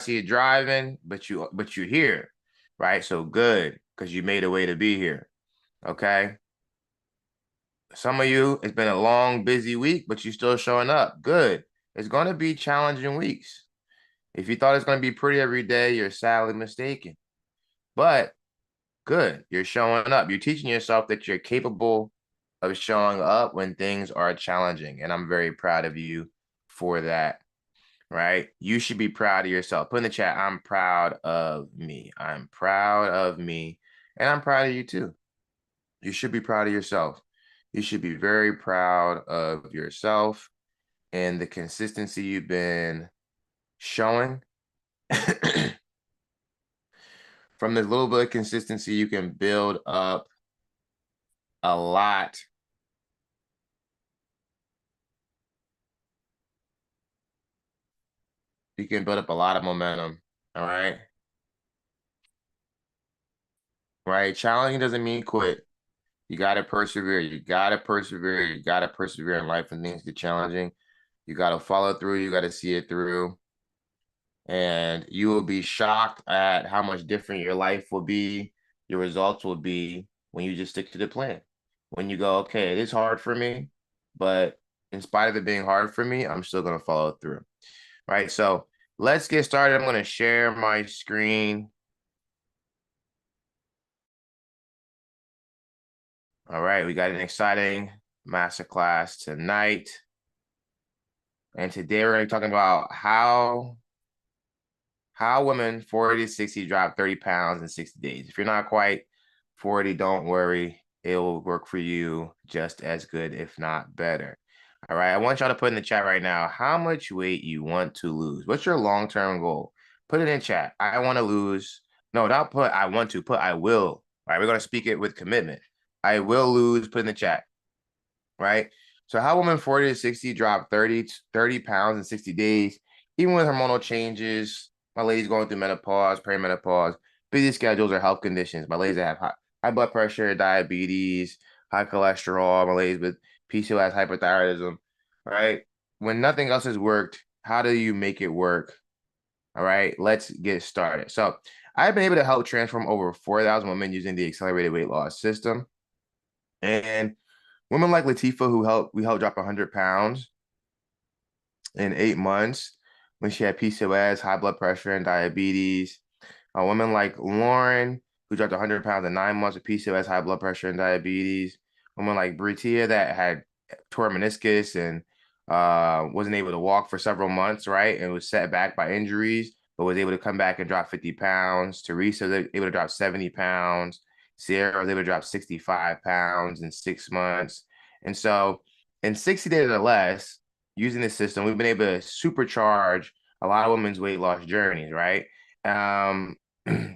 see you driving, but you're here, right? So good, because you made a way to be here. Okay. Some of you, it's been a long, busy week, but you're still showing up. Good. It's going to be challenging weeks. If you thought it's going to be pretty every day, you're sadly mistaken. But good, you're showing up. You're teaching yourself that you're capable of showing up when things are challenging. And I'm very proud of you for that, right? You should be proud of yourself. Put in the chat, I'm proud of me. I'm proud of me. And I'm proud of you too. You should be proud of yourself. You should be very proud of yourself and the consistency you've been showing. From this little bit of consistency, you can build up a lot. You can build up a lot of momentum. All right. Right. Challenging doesn't mean quit. You got to persevere. You got to persevere. You got to persevere in life when things get challenging. You got to follow through. You got to see it through. And you will be shocked at how much different your life will be, your results will be when you just stick to the plan. When you go, okay, it is hard for me, but in spite of it being hard for me, I'm still going to follow through. Right. So let's get started. I'm going to share my screen. All right. We got an exciting masterclass tonight. And today we're going to be talking about how women 40 to 60 drop 30 pounds in 60 days. If you're not quite 40, don't worry. It will work for you just as good, if not better. All right. I want y'all to put in the chat right now how much weight you want to lose. What's your long-term goal? Put it in chat. I want to lose. No, don't put I want to. Put I will. All right. We're going to speak it with commitment. I will lose. Put in the chat. Right. So how women 40 to 60 drop 30 pounds in 60 days, even with hormonal changes. My ladies going through menopause, perimenopause, busy schedules, or health conditions. My ladies that have high blood pressure, diabetes, high cholesterol. My ladies with PCOS, hyperthyroidism. All right. When nothing else has worked, how do you make it work? All right. Let's get started. So I've been able to help transform over 4,000 women using the accelerated weight loss system. And women like Latifah, we helped drop 100 pounds in 8 months when she had PCOS, high blood pressure, and diabetes. Women like Lauren, who dropped 100 pounds in 9 months with PCOS, high blood pressure, and diabetes. Women like Britia that had tore meniscus and wasn't able to walk for several months, right? And was set back by injuries, but was able to come back and drop 50 pounds. Teresa was able to drop 70 pounds. Sierra was able to drop 65 pounds in 6 months. And so in 60 days or less, using this system, we've been able to supercharge a lot of women's weight loss journeys, right? You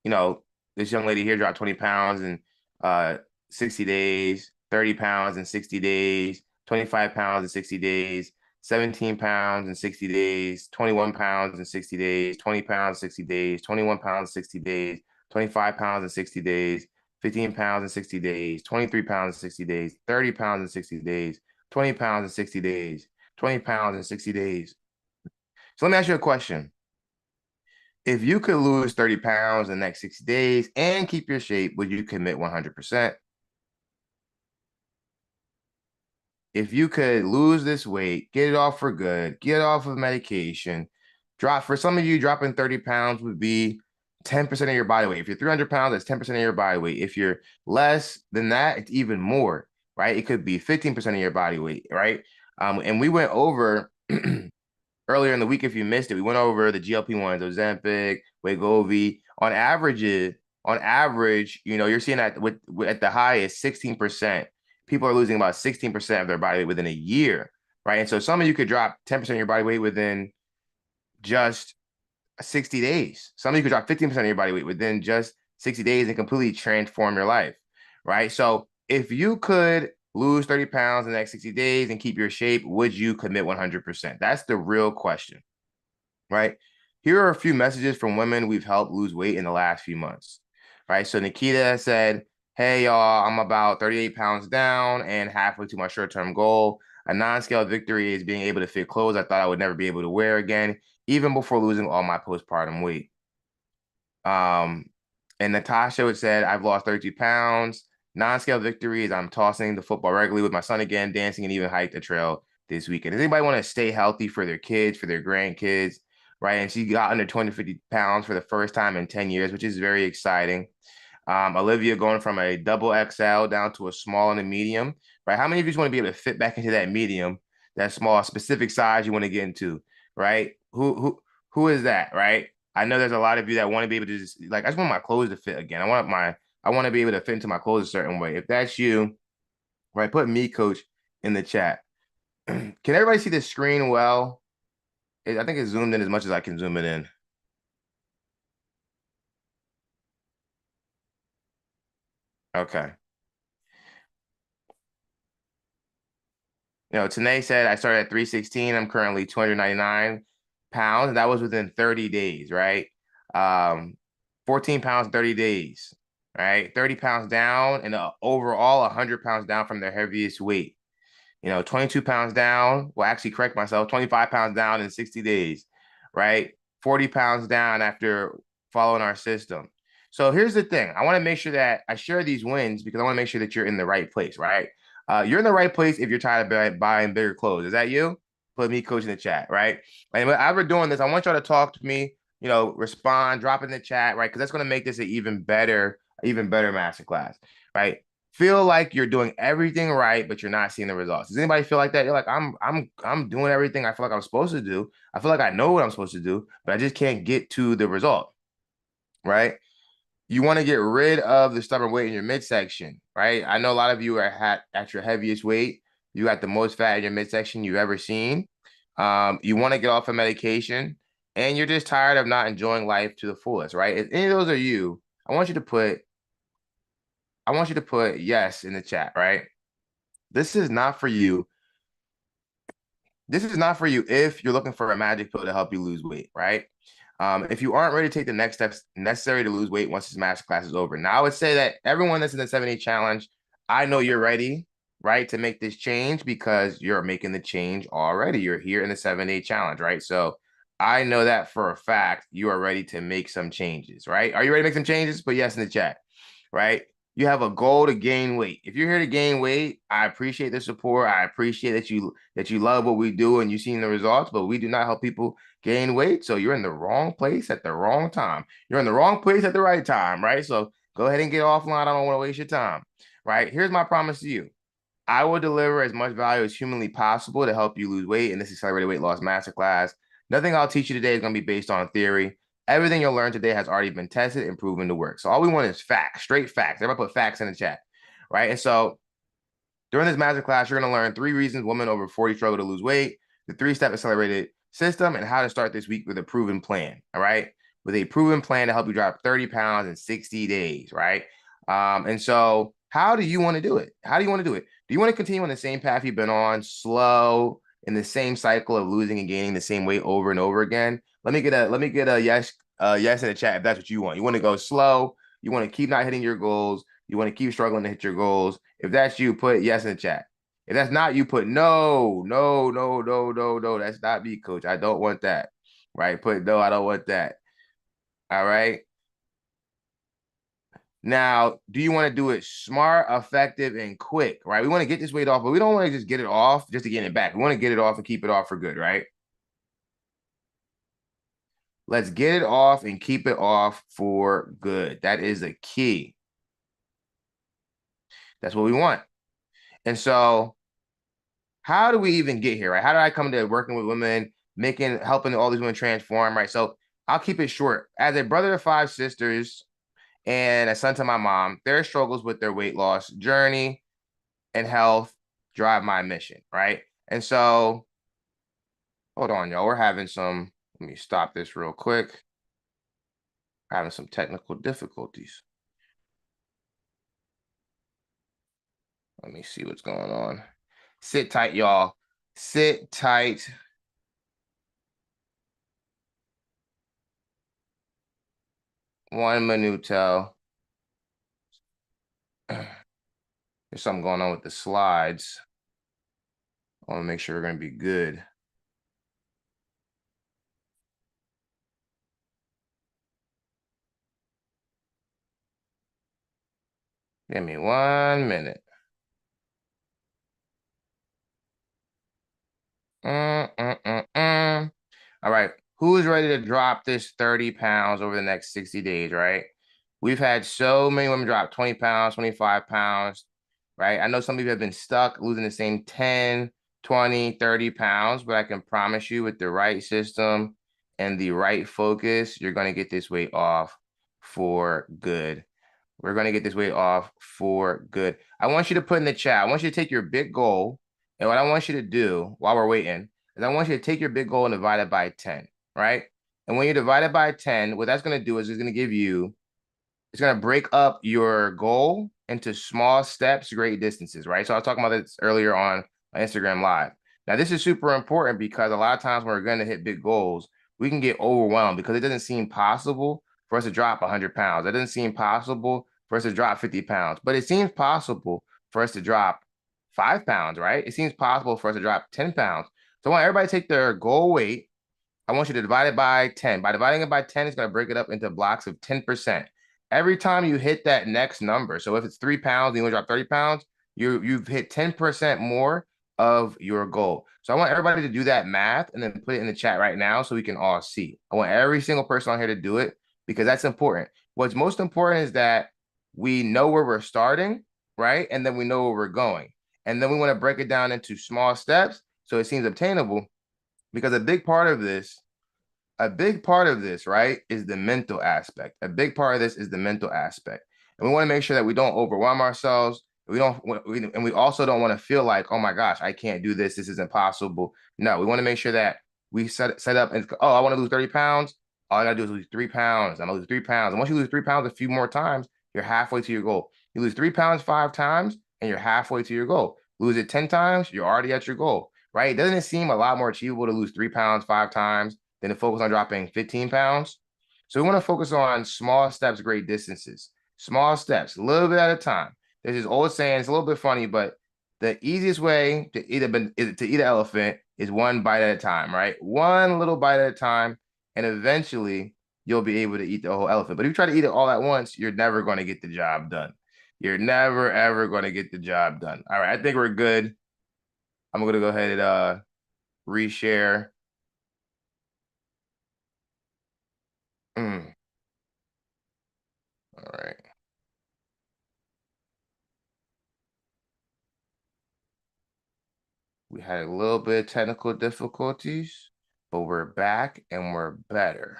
know, this young lady here dropped 20 pounds in 60 days, 30 pounds in 60 days, 25 pounds in 60 days, 17 pounds in 60 days, 21 pounds in 60 days, 20 pounds in 60 days, 21 pounds in 60 days, 25 pounds in 60 days, 15 pounds in 60 days, 23 pounds in 60 days, 30 pounds in 60 days, 20 pounds in 60 days, 20 pounds in 60 days. So let me ask you a question. If you could lose 30 pounds in the next 60 days and keep your shape, would you commit 100%? If you could lose this weight, get it off for good, get off of medication, for some of you, dropping 30 pounds would be 10% of your body weight. If you're 300 pounds, that's 10% of your body weight. If you're less than that, it's even more, right? It could be 15% of your body weight, right? And we went over earlier in the week, if you missed it, we went over the GLP-1s, Ozempic, Wegovy. On average, you're seeing that at the high is 16%. People are losing about 16% of their body weight within a year, right? And so some of you could drop 10% of your body weight within just 60 days. Some of you could drop 15% of your body weight within just 60 days and completely transform your life, right? So if you could lose 30 pounds in the next 60 days and keep your shape, would you commit 100%? That's the real question, right? Here are a few messages from women we've helped lose weight in the last few months, right? So Nikita said, hey, y'all, I'm about 38 pounds down and halfway to my short-term goal. A non-scale victory is being able to fit clothes I thought I would never be able to wear again. even before losing all my postpartum weight. Um, and Natasha would said, I've lost 32 pounds. Non-scale victories. I'm tossing the football regularly with my son again, dancing, and even hiked a trail this weekend. Does anybody want to stay healthy for their kids, for their grandkids, right? And she got under 20 to 50 pounds for the first time in 10 years, which is very exciting. Olivia going from a double XL down to a small and a medium, right? How many of you just want to be able to fit back into that medium, that small, specific size you want to get into, right? Who is that, right? I know there's a lot of you that want to be able to just like, I just want my clothes to fit again. I want to be able to fit into my clothes a certain way. If that's you, right, put me, coach, in the chat. Can everybody see the screen well? I think it's zoomed in as much as I can zoom it in. Okay. Tanae said I started at 316. I'm currently 299 pounds. That was within 30 days, right? 14 pounds, 30 days, right? 30 pounds down and overall 100 pounds down from their heaviest weight. 22 pounds down. Well, actually, correct myself, 25 pounds down in 60 days, right? 40 pounds down after following our system. So here's the thing. I want to make sure that I share these wins because I want to make sure that you're in the right place, right? You're in the right place if you're tired of buying bigger clothes. Is that you? Put me, coach, in the chat, right? And as we're doing this, I want y'all to talk to me, respond, drop in the chat, right? Because that's going to make this an even better masterclass, right? Feel like you're doing everything right, but you're not seeing the results. Does anybody feel like that? You're like, I'm doing everything I feel like I'm supposed to do. I feel like I know what I'm supposed to do, but I just can't get to the result, right? You want to get rid of the stubborn weight in your midsection, right? I know a lot of you are at your heaviest weight. You got the most fat in your midsection you've ever seen. You want to get off of medication, and you're just tired of not enjoying life to the fullest, right? If any of those are you, I want you to put yes in the chat, right? This is not for you. This is not for you if you're looking for a magic pill to help you lose weight, right? If you aren't ready to take the next steps necessary to lose weight once this masterclass is over. Now, I would say that everyone that's in the 7-day challenge, I know you're ready, right, to make this change because you're making the change already. You're here in the 7-day challenge, right? So I know that for a fact you are ready to make some changes, right? Are you ready to make some changes? Put yes in the chat, right? You have a goal to gain weight. If you're here to gain weight, I appreciate the support. I appreciate that you love what we do and you've seen the results, but we do not help people gain weight. So you're in the wrong place at the wrong time. You're in the wrong place at the right time, right? So go ahead and get offline. I don't want to waste your time, right? Here's my promise to you. I will deliver as much value as humanly possible to help you lose weight in this accelerated weight loss masterclass. Nothing I'll teach you today is going to be based on theory. Everything you'll learn today has already been tested and proven to work. So all we want is facts, straight facts. Everybody put facts in the chat, right? And so during this masterclass, you're going to learn 3 reasons women over 40 struggle to lose weight, the 3-step accelerated system, and how to start this week with a proven plan. All right. With a proven plan to help you drop 30 pounds in 60 days. Right. And so, how do you want to do it? How do you want to do it? Do you want to continue on the same path you've been on, slow, in the same cycle of losing and gaining the same weight over and over again? Let me get a yes in the chat if that's what you want. You want to go slow. You want to keep not hitting your goals. You want to keep struggling to hit your goals. If that's you, put yes in the chat. If that's not you, put no, no, no, no, no, no. That's not me, coach. I don't want that. Right? Put no, I don't want that. All right. Now, do you want to do it smart, effective, and quick? Right? We want to get this weight off, but we don't want to just get it off just to get it back. We want to get it off and keep it off for good, right? Let's get it off and keep it off for good. That is the key. That's what we want. And so how do we even get here, right? How did I come to working with women, helping all these women transform, right? So I'll keep it short. As a brother to 5 sisters and a son to my mom, their struggles with their weight loss journey and health drive my mission, right? And so, hold on, y'all. Let me stop this real quick. Having some technical difficulties. Let me see what's going on. Sit tight, y'all. Sit tight. One minuto. There's something going on with the slides. I want to make sure we're going to be good. Give me 1 minute. All right. Who's ready to drop this 30 pounds over the next 60 days, right? We've had so many women drop 20 pounds, 25 pounds, right? I know some of you have been stuck losing the same 10, 20, 30 pounds, but I can promise you with the right system and the right focus, you're going to get this weight off for good. We're going to get this weight off for good. I want you to put in the chat, I want you to take your big goal. And what I want you to do while we're waiting is I want you to take your big goal and divide it by 10, right? And when you divide it by 10, what that's going to do is it's going to give you, it's going to break up your goal into small steps, great distances, right? So I was talking about this earlier on Instagram Live. Now, this is super important because a lot of times when we're going to hit big goals, we can get overwhelmed because it doesn't seem possible for us to drop 100 pounds. It doesn't seem possible for us to drop 50 pounds, but it seems possible for us to drop 5 pounds, right? It seems possible for us to drop 10 pounds. So I want everybody to take their goal weight. I want you to divide it by 10. By dividing it by 10, it's going to break it up into blocks of 10%. Every time you hit that next number, so if it's 3 pounds and you want to drop 30 pounds, you've hit 10% more of your goal. So I want everybody to do that math and then put it in the chat right now so we can all see. I want every single person on here to do it because that's important. What's most important is that we know where we're starting, right? And then we know where we're going. And then we want to break it down into small steps so it seems obtainable, because a big part of this, right, is the mental aspect. A big part of this is the mental aspect. And we want to make sure that we don't overwhelm ourselves. And we also don't want to feel like, oh my gosh, I can't do this. This is impossible. No, we want to make sure that we set up and, oh, I want to lose 30 pounds. All I got to do is lose 3 pounds. I'm going to lose 3 pounds. And once you lose 3 pounds a few more times, you're halfway to your goal. You lose 3 pounds 5 times, and you're halfway to your goal. Lose it 10 times, you're already at your goal, right? Doesn't it seem a lot more achievable to lose 3 pounds 5 times than to focus on dropping 15 pounds? So we want to focus on small steps, great distances. Small steps, a little bit at a time. There's this old saying, it's a little bit funny, but the easiest way to eat an elephant is one bite at a time, right? One little bite at a time, and eventually you'll be able to eat the whole elephant. But if you try to eat it all at once, you're never going to get the job done. You're never, ever going to get the job done. All right, I think we're good. I'm going to go ahead and reshare. All right. We had a little bit of technical difficulties, but we're back and we're better.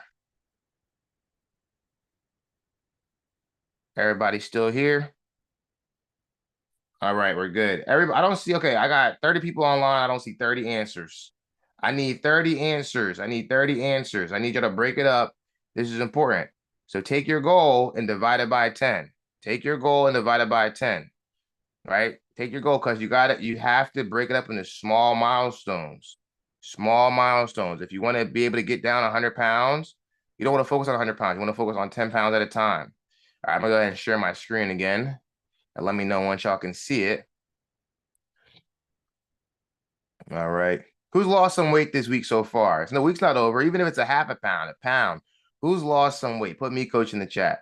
Everybody still here? All right, we're good. Everybody, I don't see, okay, I got 30 people online. I don't see 30 answers. I need 30 answers. I need 30 answers. I need you to break it up. This is important. So take your goal and divide it by 10. Take your goal and divide it by 10, right? Take your goal because you have to break it up into small milestones. Small milestones. If you want to be able to get down 100 pounds, you don't want to focus on 100 pounds. You want to focus on 10 pounds at a time. All right, I'm going to go ahead and share my screen again. And let me know once y'all can see it. All right. Who's lost some weight this week so far? So the week's not over. Even if it's a half a pound. Who's lost some weight? Put me, coach, in the chat.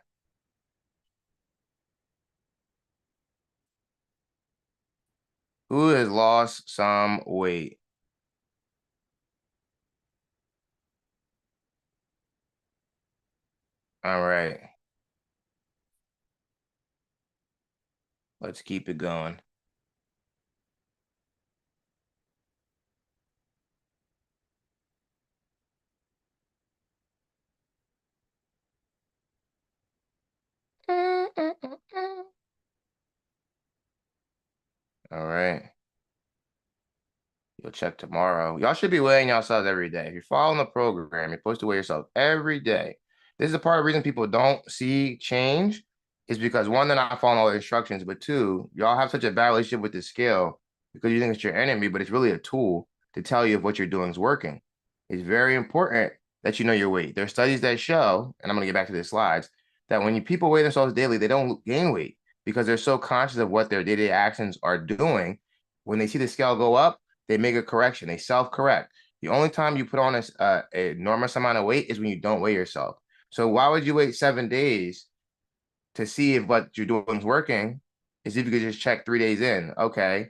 Who has lost some weight? All right. Let's keep it going. All right. You'll check tomorrow. Y'all should be weighing yourselves every day. If you're following the program, you're supposed to weigh yourself every day. This is a part of the reason people don't see change is because, one, they're not following all the instructions, but two, y'all have such a bad relationship with the scale because you think it's your enemy, but it's really a tool to tell you if what you're doing is working. It's very important that you know your weight. There are studies that show, and I'm going to get back to the slides, that when people weigh themselves daily, they don't gain weight because they're so conscious of what their day-to-day actions are doing. When they see the scale go up, they make a correction. They self-correct. The only time you put on an enormous amount of weight is when you don't weigh yourself. So why would you wait 7 days to see if what you're doing is working is if you could just check 3 days in. Okay,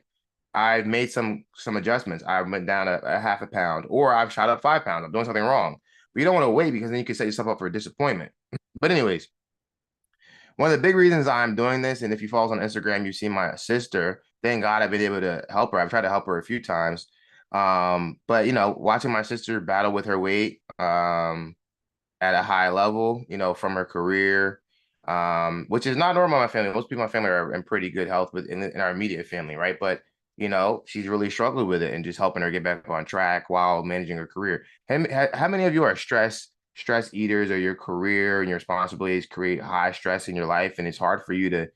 I've made some adjustments. I went down a half a pound, or I've shot up 5 pounds. I'm doing something wrong. But you don't want to wait because then you can set yourself up for disappointment. But anyways, one of the big reasons I'm doing this, and if you follow us on Instagram, you see my sister. Thank God I've been able to help her. I've tried to help her a few times. But watching my sister battle with her weight, at a high level, from her career, which is not normal in my family. Most people in my family are in pretty good health in our immediate family, right? But she's really struggled with it and just helping her get back on track while managing her career. How many of you are stress eaters, or your career and your responsibilities create high stress in your life, and it's hard for you to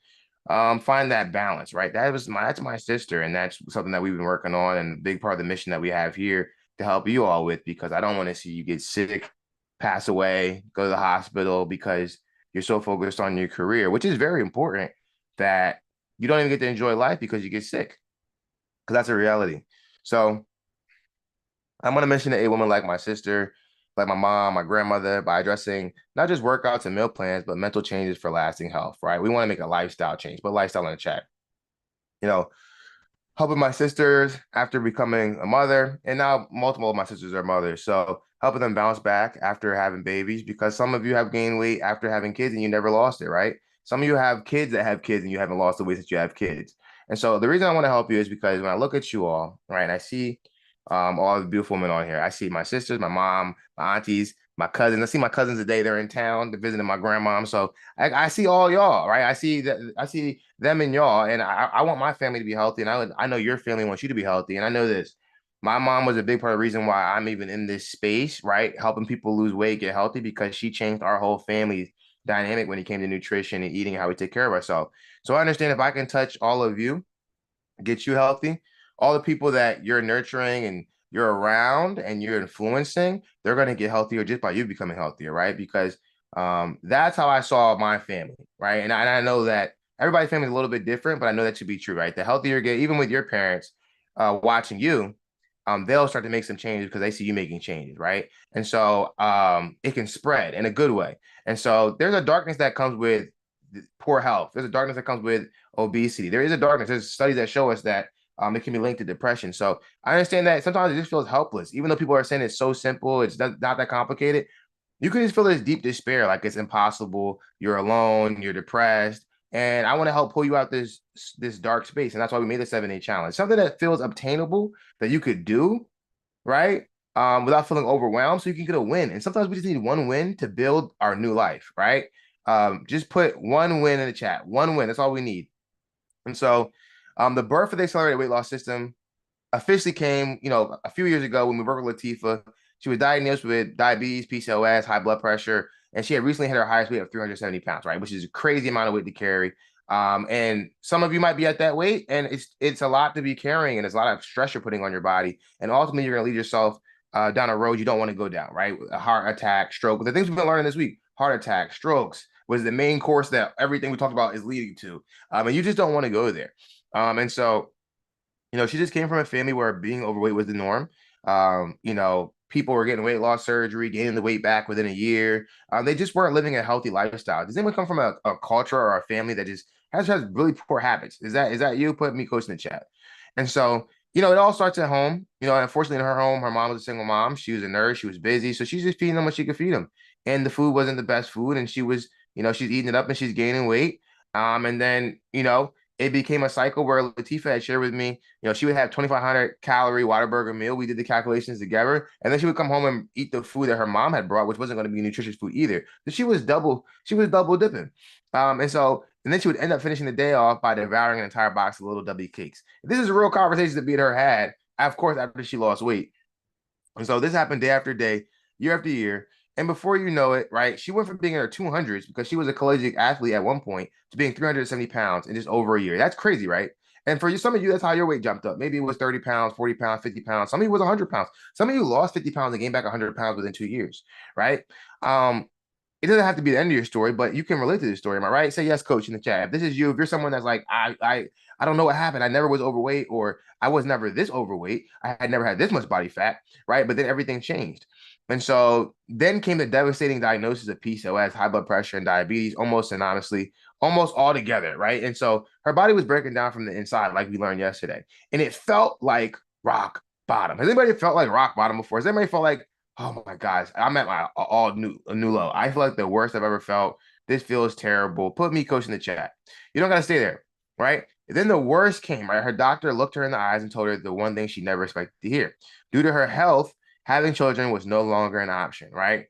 find that balance, right? That's my sister, and that's something that we've been working on, and a big part of the mission that we have here to help you all with, because I don't want to see you get sick, pass away, go to the hospital because you're so focused on your career, which is very important, that you don't even get to enjoy life because you get sick, because that's a reality. So I'm going to mention to a woman like my sister, like my mom, my grandmother, by addressing not just workouts and meal plans, but mental changes for lasting health, right? We want to make a lifestyle change, but lifestyle in the chat. You know, helping my sisters after becoming a mother, and now multiple of my sisters are mothers. So helping them bounce back after having babies, because some of you have gained weight after having kids and you never lost it, right? Some of you have kids that have kids and you haven't lost the weight since you have kids. And so the reason I want to help you is because when I look at you all, right, and I see all the beautiful women on here. I see my sisters, my mom, my aunties, my cousins. I see my cousins today. They're in town. They're visiting my grandmom. So I see all y'all, right? I see them and y'all, and I want my family to be healthy, and I know your family wants you to be healthy, and I know this. My mom was a big part of the reason why I'm even in this space, right? Helping people lose weight, get healthy, because she changed our whole family dynamic when it came to nutrition and eating, how we take care of ourselves. So I understand if I can touch all of you, get you healthy, all the people that you're nurturing and you're around and you're influencing, they're going to get healthier just by you becoming healthier, right? Because that's how I saw my family, right? And I know that everybody's family is a little bit different, but I know that to be true, right? The healthier you get, even with your parents watching you, they'll start to make some changes because they see you making changes, right? And so it can spread in a good way. And so there's a darkness that comes with poor health. There's a darkness that comes with obesity. There is a darkness. There's studies that show us that it can be linked to depression. So I understand that sometimes it just feels helpless, even though people are saying it's so simple, it's not that complicated. You can just feel this deep despair, like it's impossible. You're alone. You're depressed, and I want to help pull you out this dark space. And that's why we made the 7-day challenge, something that feels obtainable, that you could do, right? Without feeling overwhelmed, so you can get a win. And sometimes we just need one win to build our new life, right? Just put one win in the chat. One win. That's all we need. And so the birth of the accelerated weight loss system officially came, a few years ago when we worked with Latifa. She was diagnosed with diabetes, PCOS, high blood pressure, and she had recently hit her highest weight of 370 pounds, right? Which is a crazy amount of weight to carry. And some of you might be at that weight, and it's a lot to be carrying, and it's a lot of stress you're putting on your body. And ultimately, you're going to lead yourself down a road you don't want to go down, right? A heart attack, stroke. The things we've been learning this week: heart attack, strokes was the main course that everything we talked about is leading to. And you just don't want to go there. And so she just came from a family where being overweight was the norm. People were getting weight loss surgery, gaining the weight back within a year. They just weren't living a healthy lifestyle. Does anyone come from a culture or a family that just has really poor habits? Is that you? Put me coach in the chat. And so, it all starts at home. Unfortunately, in her home, her mom was a single mom. She was a nurse. She was busy. So she's just feeding them what she could feed them. And the food wasn't the best food. And she was, she's eating it up and she's gaining weight. And then, it became a cycle where Latifa had shared with me, she would have 2,500 calorie Whataburger meal. We did the calculations together, and then she would come home and eat the food that her mom had brought, which wasn't going to be nutritious food either. So she was double dipping. And then she would end up finishing the day off by devouring an entire box of Little W cakes. This is a real conversation that me and her had, of course, after she lost weight. And so this happened day after day, year after year. And before you know it, right, she went from being in her 200s, because she was a collegiate athlete at one point, to being 370 pounds in just over a year. That's crazy, right? And for you, some of you, that's how your weight jumped up. Maybe it was 30 pounds, 40 pounds, 50 pounds. Some of you was 100 pounds. Some of you lost 50 pounds and gained back 100 pounds within 2 years, right? It doesn't have to be the end of your story, but you can relate to this story. Am I right? Say yes, coach, in the chat. If this is you, if you're someone that's like, I I don't know what happened. I never was overweight, or I was never this overweight. I had never had this much body fat, right? But then everything changed. And so then came the devastating diagnosis of PCOS, high blood pressure, and diabetes, almost synonymously, almost all together, right? And so her body was breaking down from the inside, like we learned yesterday. And it felt like rock bottom. Has anybody felt like rock bottom before? Has anybody felt like, oh my gosh, I'm at my a new low? I feel like the worst I've ever felt. This feels terrible. Put me, coach, in the chat. You don't got to stay there, right? Then the worst came, right? Her doctor looked her in the eyes and told her the one thing she never expected to hear. Due to her health, having children was no longer an option, right?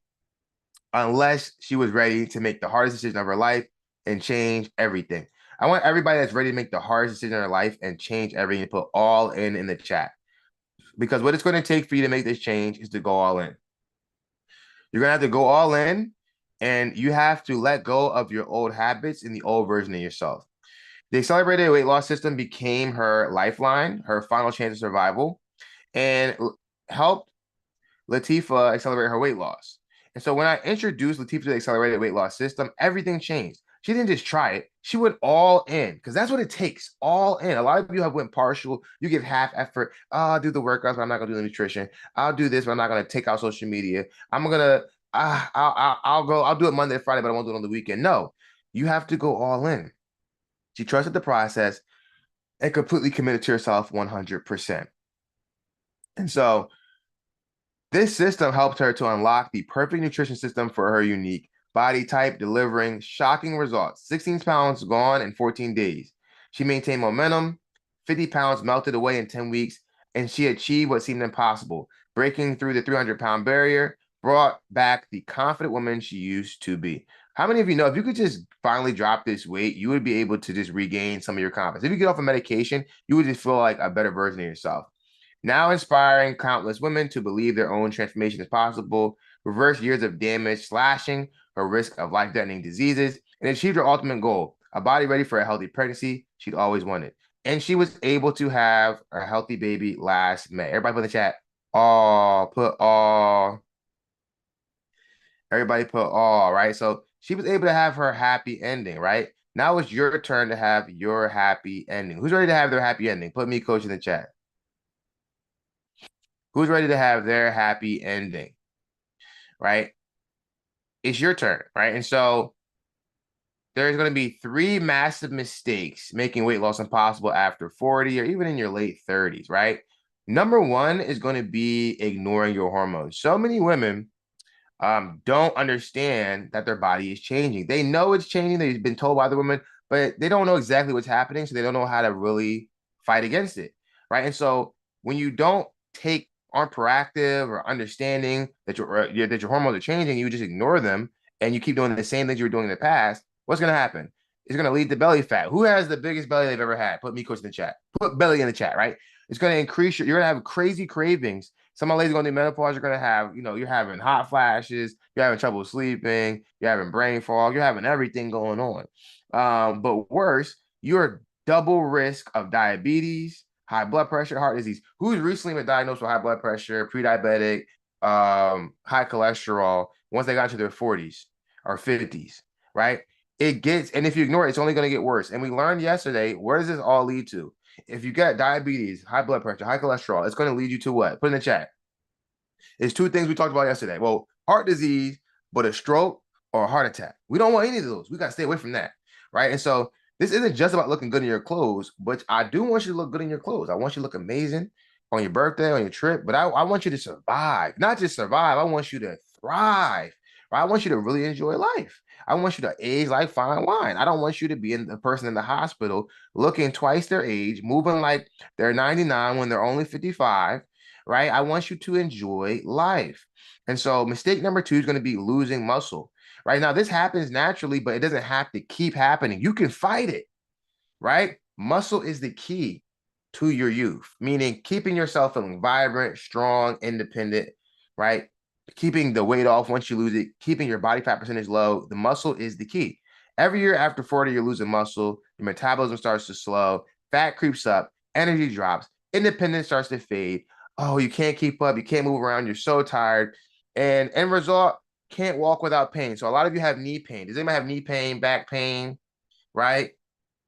Unless she was ready to make the hardest decision of her life and change everything. I want everybody that's ready to make the hardest decision in their life and change everything to put all in the chat. Because what it's going to take for you to make this change is to go all in. You're going to have to go all in, and you have to let go of your old habits and the old version of yourself. The accelerated weight loss system became her lifeline, her final chance of survival, and helped Latifah accelerate her weight loss. And so when I introduced Latifah to the accelerated weight loss system, everything changed. She didn't just try it. She went all in, because that's what it takes, all in. A lot of you have went partial. You give half effort. Oh, I'll do the workouts, but I'm not going to do the nutrition. I'll do this, but I'm not going to take out social media. I'm going to, I'll do it Monday to Friday, but I won't do it on the weekend. No, you have to go all in. She trusted the process and completely committed to herself 100%. And so this system helped her to unlock the perfect nutrition system for her unique body type, delivering shocking results. 16 pounds gone in 14 days. She maintained momentum, 50 pounds melted away in 10 weeks, and she achieved what seemed impossible, breaking through the 300-pound barrier, brought back the confident woman she used to be. How many of you know if you could just finally drop this weight, you would be able to just regain some of your confidence? If you get off of medication, you would just feel like a better version of yourself. Now inspiring countless women to believe their own transformation is possible, reverse years of damage, slashing her risk of life-threatening diseases, and achieved her ultimate goal, a body ready for a healthy pregnancy she'd always wanted. And she was able to have a healthy baby last May. Everybody put in the chat, all, put all. Everybody put all, right? So she was able to have her happy ending, right? Now it's your turn to have your happy ending. Who's ready to have their happy ending? Put me, coach, in the chat. Who's ready to have their happy ending, right? It's your turn, right? And so there's going to be 3 massive mistakes making weight loss impossible after 40 or even in your late 30s, right? Number 1 is going to be ignoring your hormones. So many women don't understand that their body is changing. They know it's changing. They've been told by the women, but they don't know exactly what's happening. So they don't know how to really fight against it, right? And so when you don't aren't proactive or understanding that your hormones are changing, you just ignore them and you keep doing the same things you were doing in the past, what's going to happen? It's going to lead to belly fat. Who has the biggest belly they've ever had? Put me, coach, in the chat. Put belly in the chat, right? It's going to increase you're going to have crazy cravings. Some of ladies going to menopause, you're going to have, you're having hot flashes, you're having trouble sleeping, you're having brain fog, you're having everything going on. But worse, you're double risk of diabetes, high blood pressure, heart disease. Who's recently been diagnosed with high blood pressure, pre-diabetic, high cholesterol, once they got to their 40s or 50s, right? And if you ignore it, it's only going to get worse. And we learned yesterday, where does this all lead to? If you get diabetes, high blood pressure, high cholesterol, it's going to lead you to what? Put in the chat. It's 2 things we talked about yesterday. Well, heart disease, but a stroke or a heart attack. We don't want any of those. We got to stay away from that, right? And so this isn't just about looking good in your clothes, but I do want you to look good in your clothes. I want you to look amazing on your birthday, on your trip, but I want you to survive. Not just survive, I want you to thrive, right? I want you to really enjoy life. I want you to age like fine wine. I don't want you to be the person in the hospital looking twice their age, moving like they're 99 when they're only 55, right? I want you to enjoy life. And so mistake number 2 is going to be losing muscle. Right now, this happens naturally, but it doesn't have to keep happening. You can fight it, right? Muscle is the key to your youth, meaning keeping yourself feeling vibrant, strong, independent, right? Keeping the weight off once you lose it, keeping your body fat percentage low. The muscle is the key. Every year after 40, you're losing muscle. Your metabolism starts to slow. Fat creeps up. Energy drops. Independence starts to fade. Oh, you can't keep up. You can't move around. You're so tired. And end result, can't walk without pain. So a lot of you have knee pain. Does anybody have knee pain, back pain, right?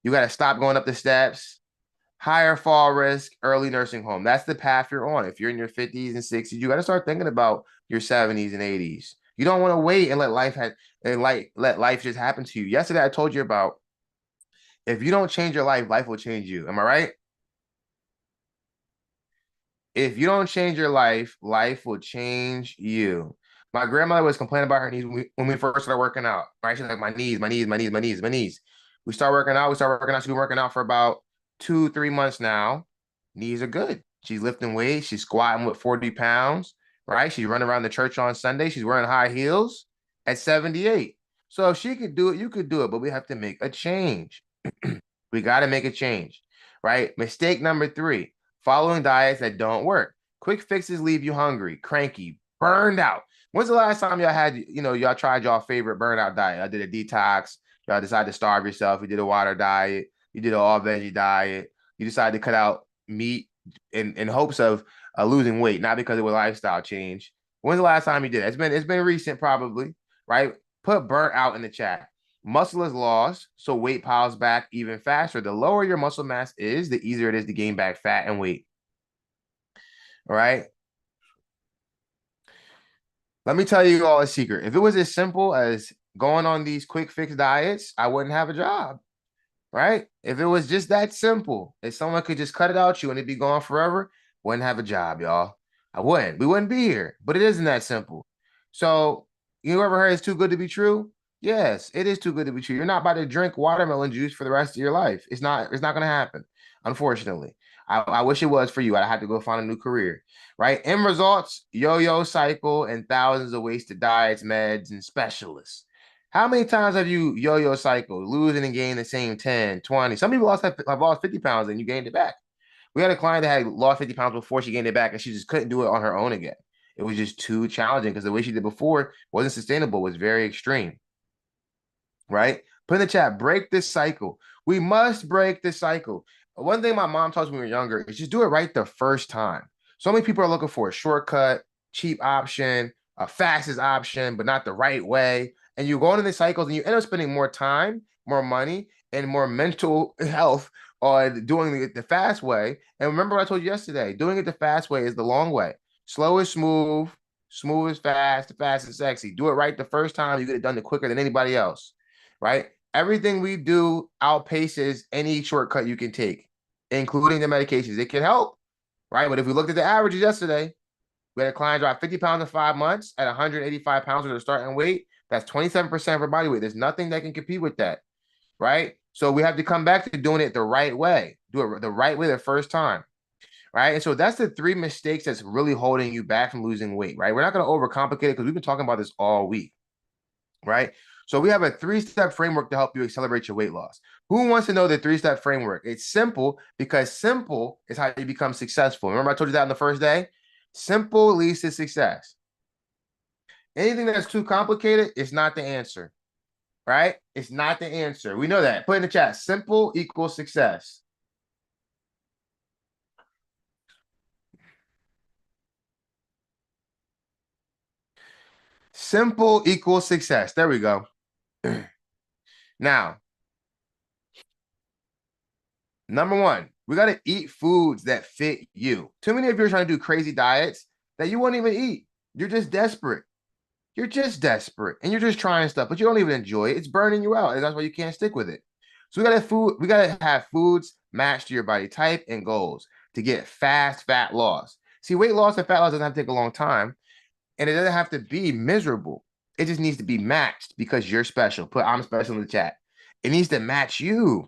You got to stop going up the steps. higher fall risk, early nursing home. That's the path you're on. If you're in your 50s and 60s, you got to start thinking about your 70s and 80s. You don't want to wait and let life just happen to you. Yesterday, I told you about if you don't change your life, life will change you. Am I right? If you don't change your life, life will change you. My grandmother was complaining about her knees when we first started working out. Right? She's like, my knees, my knees, my knees, my knees, my knees. We start working out. We start working out. She's been working out for about 2, 3 months now. Knees are good. She's lifting weights. She's squatting with 40 pounds. Right? She's running around the church on Sunday. She's wearing high heels at 78. So if she could do it, you could do it. But we have to make a change. We got to make a change. Right? Mistake number 3, following diets that don't work. Quick fixes leave you hungry, cranky, burned out. When's the last time y'all tried y'all favorite burnout diet? I did a detox. Y'all decided to starve yourself. You did a water diet. You did an all veggie diet. You decided to cut out meat in hopes of losing weight, not because of a lifestyle change. When's the last time you did it? It's been recent, probably, right? Put burnt out in the chat. Muscle is lost, so weight piles back even faster. The lower your muscle mass is, the easier it is to gain back fat and weight. All right. Let me tell you all a secret. If it was as simple as going on these quick fix diets, I wouldn't have a job. Right? If it was just that simple, if someone could just cut it out you and it'd be gone forever, wouldn't have a job, y'all. I wouldn't. We wouldn't be here. But it isn't that simple. So, you ever heard it's too good to be true? Yes, it is too good to be true. You're not about to drink watermelon juice for the rest of your life. It's not gonna happen, unfortunately. I wish it was for you. I had to go find a new career. Right? End results, yo-yo cycle, and thousands of wasted diets, meds, and specialists. How many times have you yo-yo cycled, losing and gaining the same 10, 20? Some people have lost 50 pounds and you gained it back. We had a client that had lost 50 pounds before she gained it back and she just couldn't do it on her own again. It was just too challenging because the way she did before wasn't sustainable, was very extreme, right? Put in the chat, break this cycle. We must break this cycle. One thing my mom taught us when we were younger is just do it right the first time. So many people are looking for a shortcut, cheap option, a fastest option, but not the right way. And you go into the cycles and you end up spending more time, more money, and more mental health on doing it the fast way. And remember what I told you yesterday, doing it the fast way is the long way. Slow is smooth, smooth is fast, fast is sexy. Do it right the first time, you get it done quicker than anybody else, right? Everything we do outpaces any shortcut you can take, including the medications. It can help, right? But if we looked at the averages yesterday, we had a client drop 50 pounds in 5 months at 185 pounds with a starting weight. That's 27% of her body weight. There's nothing that can compete with that, right? So we have to come back to doing it the right way. Do it the right way the first time, right? And so that's the 3 mistakes that's really holding you back from losing weight, right? We're not going to overcomplicate it because we've been talking about this all week, right? So we have a 3-step framework to help you accelerate your weight loss. Who wants to know the 3-step framework? It's simple because simple is how you become successful. Remember I told you that on the first day? Simple leads to success. Anything that's too complicated is not the answer, right? It's not the answer. We know that. Put in the chat, simple equals success. Simple equals success. There we go. Now, number 1, we got to eat foods that fit you. Too many of you are trying to do crazy diets that you won't even eat. You're just desperate. You're just desperate and you're just trying stuff, but you don't even enjoy it. It's burning you out, and that's why you can't stick with it. So we gotta have foods matched to your body type and goals to get fast fat loss. See, weight loss and fat loss doesn't have to take a long time, and it doesn't have to be miserable. It just needs to be matched because you're special. Put I'm special in the chat. It needs to match you.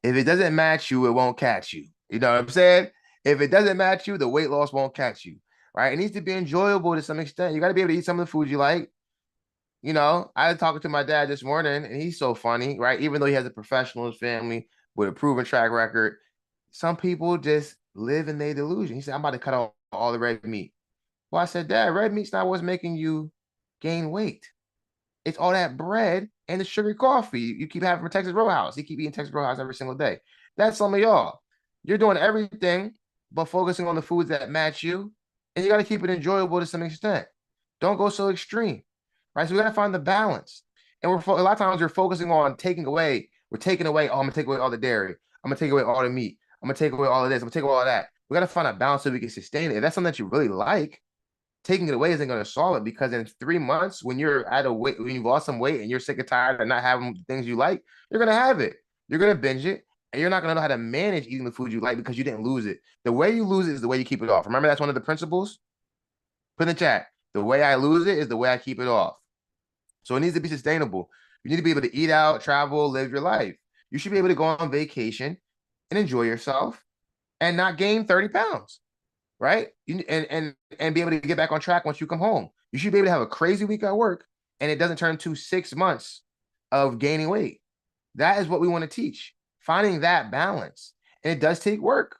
If it doesn't match you, it won't catch you. You know what I'm saying? If it doesn't match you, the weight loss won't catch you, right? It needs to be enjoyable to some extent. You got to be able to eat some of the foods you like. You know, I was talking to my dad this morning, and he's so funny, right? Even though he has a professional in his family with a proven track record, some people just live in their delusion. He said, I'm about to cut out all the red meat. Well, I said, Dad, red meat's not what's making you gain weight. It's all that bread and the sugary coffee you keep having from Texas Roadhouse. You keep eating Texas Roadhouse every single day. That's some of y'all. You're doing everything but focusing on the foods that match you, and you got to keep it enjoyable to some extent. Don't go so extreme, right? So we got to find the balance. And a lot of times we're focusing on taking away. We're taking away, oh, I'm going to take away all the dairy. I'm gonna take away all the meat. I'm gonna take away all of this. I'm gonna take away all of that. We gotta find a balance so we can sustain it. If that's something that you really like, taking it away isn't gonna solve it, because in 3 months, when you're at a weight, when you've lost some weight and you're sick and tired of not having the things you like, you're gonna have it. You're gonna binge it, and you're not gonna know how to manage eating the food you like because you didn't lose it. The way you lose it is the way you keep it off. Remember, that's one of the principles. Put in the chat. The way I lose it is the way I keep it off. So it needs to be sustainable. You need to be able to eat out, travel, live your life. You should be able to go on vacation and enjoy yourself and not gain 30 pounds, right? And be able to get back on track once you come home. You should be able to have a crazy week at work and it doesn't turn to 6 months of gaining weight. That is what we want to teach. Finding that balance. And it does take work,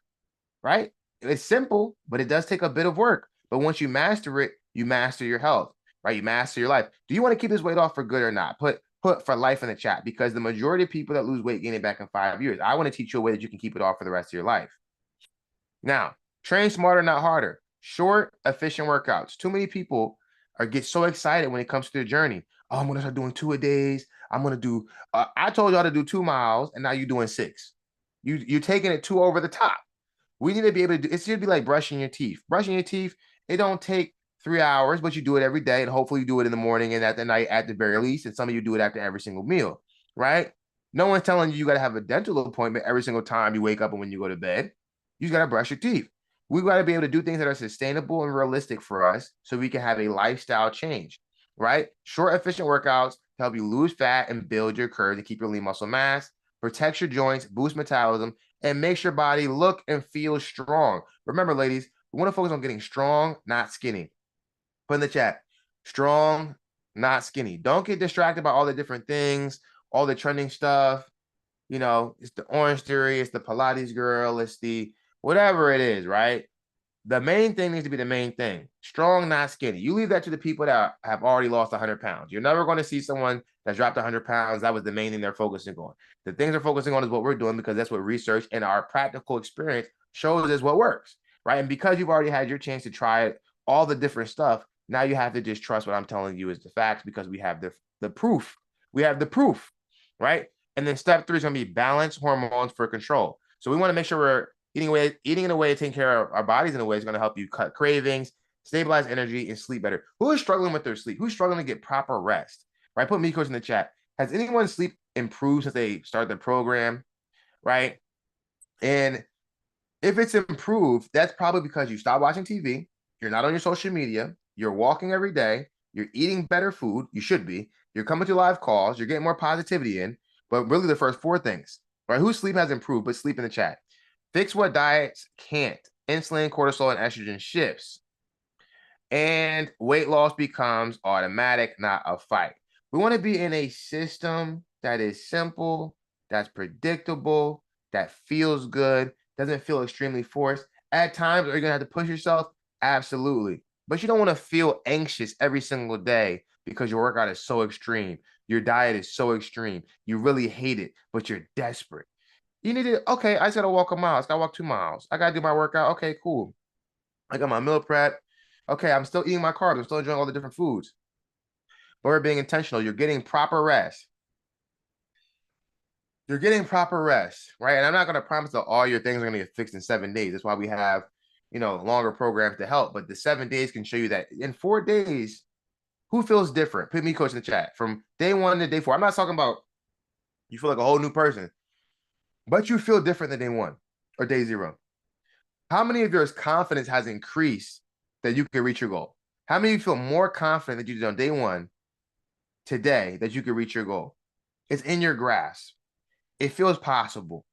right? It's simple, but it does take a bit of work. But once you master it, you master your health, right? You master your life. Do you want to keep this weight off for good or not? Put for life in the chat, because the majority of people that lose weight gain it back in 5 years. I want to teach you a way that you can keep it off for the rest of your life. Now, train smarter, not harder. Short, efficient workouts. Too many people get so excited when it comes to their journey. Oh, I'm going to start doing 2-a-days. I'm going to do, I told y'all to do 2 miles, and now you're doing 6. You're taking it too over the top. We need to be able to do, it should be like brushing your teeth. Brushing your teeth, it don't take 3 hours, but you do it every day, and hopefully you do it in the morning and at the night at the very least, and some of you do it after every single meal, right? No one's telling you got to have a dental appointment every single time you wake up and when you go to bed. You just got to brush your teeth. We got to be able to do things that are sustainable and realistic for us so we can have a lifestyle change, right? Short, efficient workouts to help you lose fat and build your curves and keep your lean muscle mass, protect your joints, boost metabolism, and makes your body look and feel strong. Remember, ladies, we want to focus on getting strong, not skinny. Put in the chat, strong, not skinny. Don't get distracted by all the different things, all the trending stuff. You know, it's the Orange Theory, it's the Pilates girl, it's the whatever it is, right? The main thing needs to be the main thing. Strong, not skinny. You leave that to the people that have already lost 100 pounds. You're never going to see someone that's dropped 100 pounds. That was the main thing they're focusing on. The things they're focusing on is what we're doing, because that's what research and our practical experience shows is what works, right? And because you've already had your chance to try all the different stuff, now you have to just trust what I'm telling you is the facts, because we have the proof. We have the proof, right? And then step 3 is going to be balance hormones for control. So we want to make sure we're eating in a way, taking care of our bodies in a way is going to help you cut cravings, stabilize energy, and sleep better. Who is struggling with their sleep? Who's struggling to get proper rest? Right? Put me coach in the chat. Has anyone's sleep improved since they started the program? Right? And if it's improved, that's probably because you stopped watching TV, you're not on your social media, you're walking every day, you're eating better food, you should be, you're coming to live calls, you're getting more positivity in, but really the first 4 things, right? Whose sleep has improved? But sleep in the chat. Fix what diets can't. Insulin, cortisol, and estrogen shifts. And weight loss becomes automatic, not a fight. We want to be in a system that is simple, that's predictable, that feels good, doesn't feel extremely forced. At times, are you going to have to push yourself? Absolutely. But you don't want to feel anxious every single day because your workout is so extreme. Your diet is so extreme. You really hate it, but you're desperate. You need to, okay, I just got to walk a mile. I got to walk 2 miles. I got to do my workout. Okay, cool. I got my meal prep. Okay, I'm still eating my carbs. I'm still enjoying all the different foods. But we're being intentional. You're getting proper rest. You're getting proper rest, right? And I'm not going to promise that all your things are going to get fixed in 7 days. That's why we have, longer programs to help. But the 7 days can show you that in 4 days, who feels different? Put me coach in the chat. From day 1 to day 4. I'm not talking about you feel like a whole new person, but you feel different than day 1 or day 0. How many of your confidence has increased that you can reach your goal? How many of you feel more confident that you did on day 1 today that you can reach your goal? It's in your grasp. It feels possible,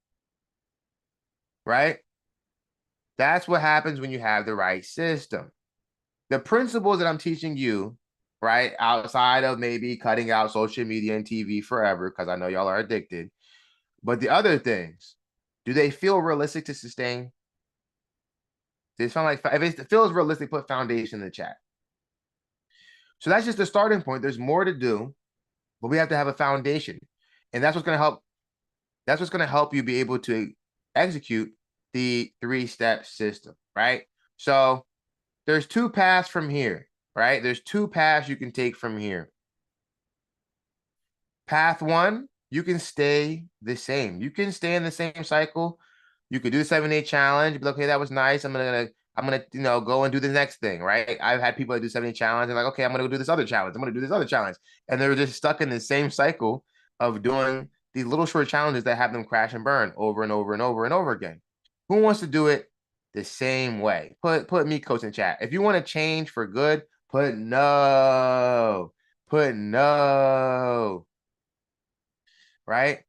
right? That's what happens when you have the right system. The principles that I'm teaching you, right, outside of maybe cutting out social media and TV forever, because I know y'all are addicted, but the other things, do they feel realistic to sustain? It sound like, if it feels realistic, put foundation in the chat. So that's just the starting point. There's more to do, but we have to have a foundation. And that's what's going to help. That's what's going to help you be able to execute the 3-step system, right? So there's 2 paths from here, right? There's 2 paths you can take from here. Path 1 you can stay the same. You can stay in the same cycle. You could do the 7-day challenge, be like, okay, that was nice. I'm gonna go and do the next thing, right? I've had people that do 7-day challenge and like, okay, I'm gonna go do this other challenge. I'm gonna do this other challenge. And they're just stuck in the same cycle of doing these little short challenges that have them crash and burn over and over and over and over again. Who wants to do it the same way? Put me, coach, in chat. If you want to change for good, put no. Put no. Right?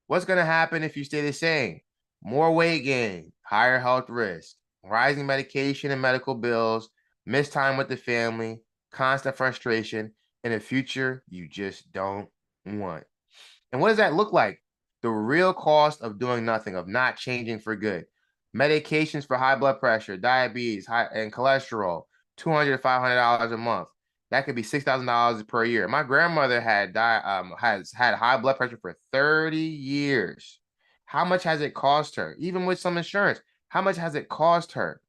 What's going to happen if you stay the same? More weight gain, higher health risk, rising medication and medical bills, missed time with the family, constant frustration, and a future you just don't want. And what does that look like? The real cost of doing nothing, of not changing for good. Medications for high blood pressure, diabetes, and cholesterol, $200 to $500 a month. That could be $6,000 per year. My grandmother has had high blood pressure for 30 years. How much has it cost her? Even with some insurance, how much has it cost her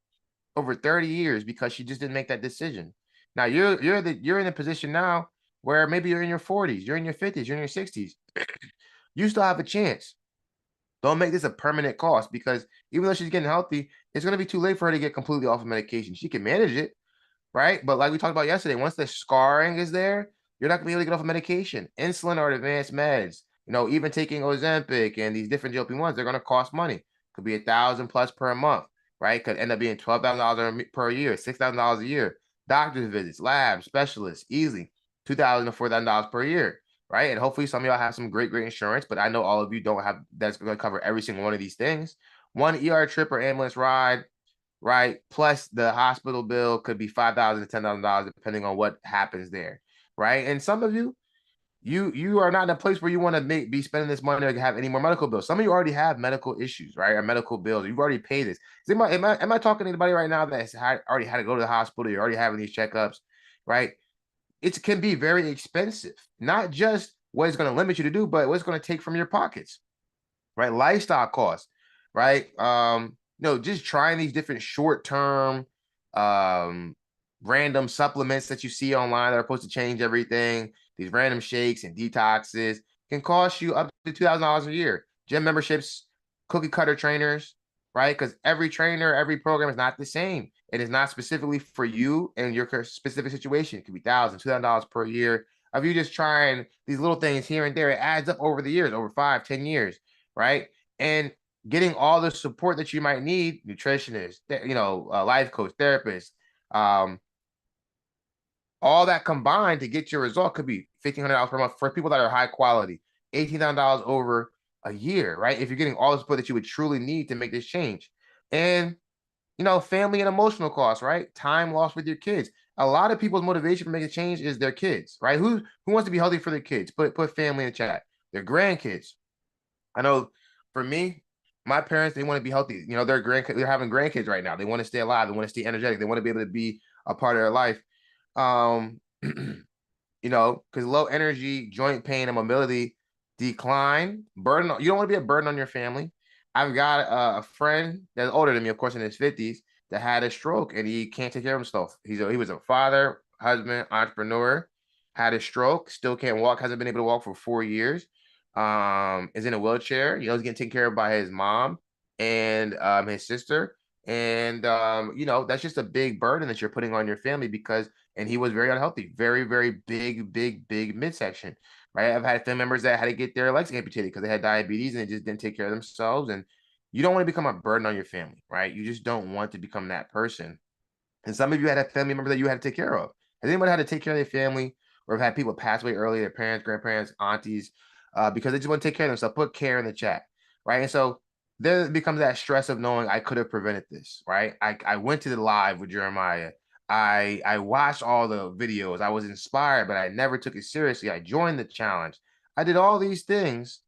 over 30 years because she just didn't make that decision? Now you're in a position now where maybe you're in your 40s, you're in your 50s, you're in your 60s. You still have a chance. Don't make this a permanent cost, because even though she's getting healthy, it's going to be too late for her to get completely off of medication. She can manage it, right? But like we talked about yesterday, once the scarring is there, you're not gonna be able to get off of medication. Insulin or advanced meds, even taking Ozempic and these different GLP-1s, they're gonna cost money. Could be 1,000 plus per month, right? Could end up being $12,000 per year, $6,000 a year. Doctor's visits, labs, specialists, easily $2,000 to $4,000 per year, right? And hopefully some of y'all have some great insurance, but I know all of you don't have that's gonna cover every single one of these things. One ER trip or ambulance ride, right? Plus the hospital bill could be $5,000 to $10,000 depending on what happens there, right? And some of you are not in a place where you want to be spending this money to have any more medical bills. Some of you already have medical issues, right? Or medical bills. You've already paid this. Am I talking to anybody right now that's already had to go to the hospital? You're already having these checkups, right? It can be very expensive. Not just what it's going to limit you to do, but what it's going to take from your pockets, right? Lifestyle costs, right? Just trying these different short-term, um, random supplements that you see online that are supposed to change everything. These random shakes and detoxes can cost you up to $2,000 a year. Gym memberships, cookie cutter trainers, right? Because every trainer, every program is not the same. It is not specifically for you and your specific situation. It could be $1,000, $2,000 per year of you just trying these little things here and there. It adds up over the years, over 5, 10 years, right? And getting all the support that you might need, nutritionist, life coach, therapist, all that combined to get your result could be $1,500 per month for people that are high quality, $18,000 over a year, right? If you're getting all the support that you would truly need to make this change. And, family and emotional costs, right? Time lost with your kids. A lot of people's motivation for making a change is their kids, right? Who wants to be healthy for their kids? Put family in the chat. Their grandkids. I know for me, my parents, they want to be healthy. They're having grandkids right now. They want to stay alive. They want to stay energetic. They want to be able to be a part of their life. Um, because low energy, joint pain, and mobility decline, burden. You don't want to be a burden on your family. I've got a friend that's older than me, of course, in his 50s, that had a stroke and he can't take care of himself. He was a father, husband, entrepreneur, had a stroke, still can't walk, hasn't been able to walk for 4 years. Is in a wheelchair. He's getting taken care of by his mom and his sister. And that's just a big burden that you're putting on your family and he was very unhealthy, very, very big midsection, right? I've had family members that had to get their legs amputated because they had diabetes and they just didn't take care of themselves. And you don't want to become a burden on your family, right? You just don't want to become that person. And some of you had a family member that you had to take care of. Has anyone had to take care of their family, or have had people pass away early, their parents, grandparents, aunties, because they just want to take care of themselves? Put care in the chat, right? And so there becomes that stress of knowing I could have prevented this, right? I went to the live with Jeremiah. I watched all the videos. I was inspired, but I never took it seriously. I joined the challenge. I did all these things,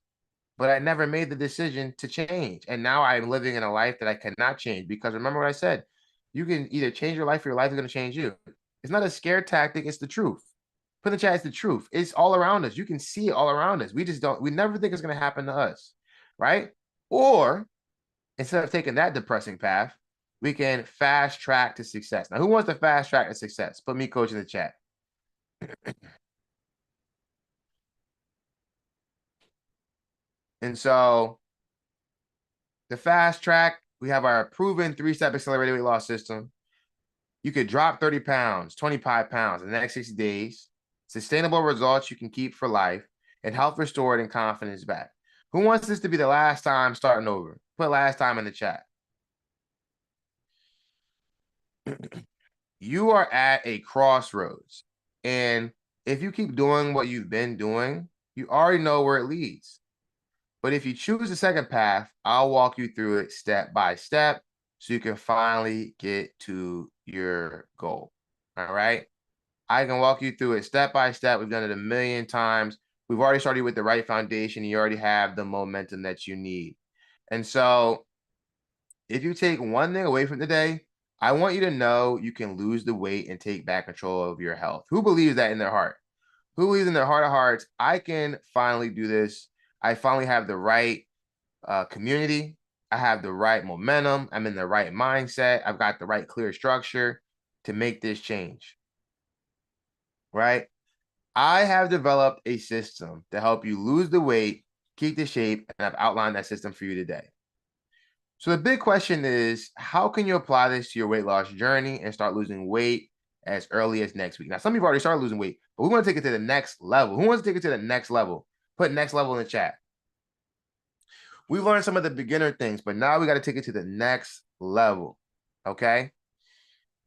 but I never made the decision to change. And now I'm living in a life that I cannot change, because remember what I said, you can either change your life or your life is going to change you. It's not a scare tactic. It's the truth. Put in the chat, it's the truth. It's all around us. You can see it all around us. We never think it's going to happen to us, right? Or instead of taking that depressing path, we can fast track to success. Now, who wants to fast track to success? Put me, coach, in the chat. And so the fast track, we have our proven 3-step accelerated weight loss system. You could drop 30 pounds, 25 pounds in the next 60 days, sustainable results you can keep for life, and health restored and confidence back. Who wants this to be the last time starting over? Put last time in the chat. You are at a crossroads. And if you keep doing what you've been doing, you already know where it leads. But if you choose the second path, I'll walk you through it step by step so you can finally get to your goal. All right. I can walk you through it step by step. We've done it a million times. We've already started with the right foundation. You already have the momentum that you need. And so if you take one thing away from today, I want you to know you can lose the weight and take back control of your health. Who believes that in their heart? Who believes in their heart of hearts? I can finally do this. I finally have the right community. I have the right momentum. I'm in the right mindset. I've got the right clear structure to make this change. Right? I have developed a system to help you lose the weight, keep the shape, and I've outlined that system for you today. So the big question is, how can you apply this to your weight loss journey and start losing weight as early as next week? Now, some people already started losing weight, but we want to take it to the next level. Who wants to take it to the next level? Put next level in the chat. We've learned some of the beginner things, but now we got to take it to the next level. Okay?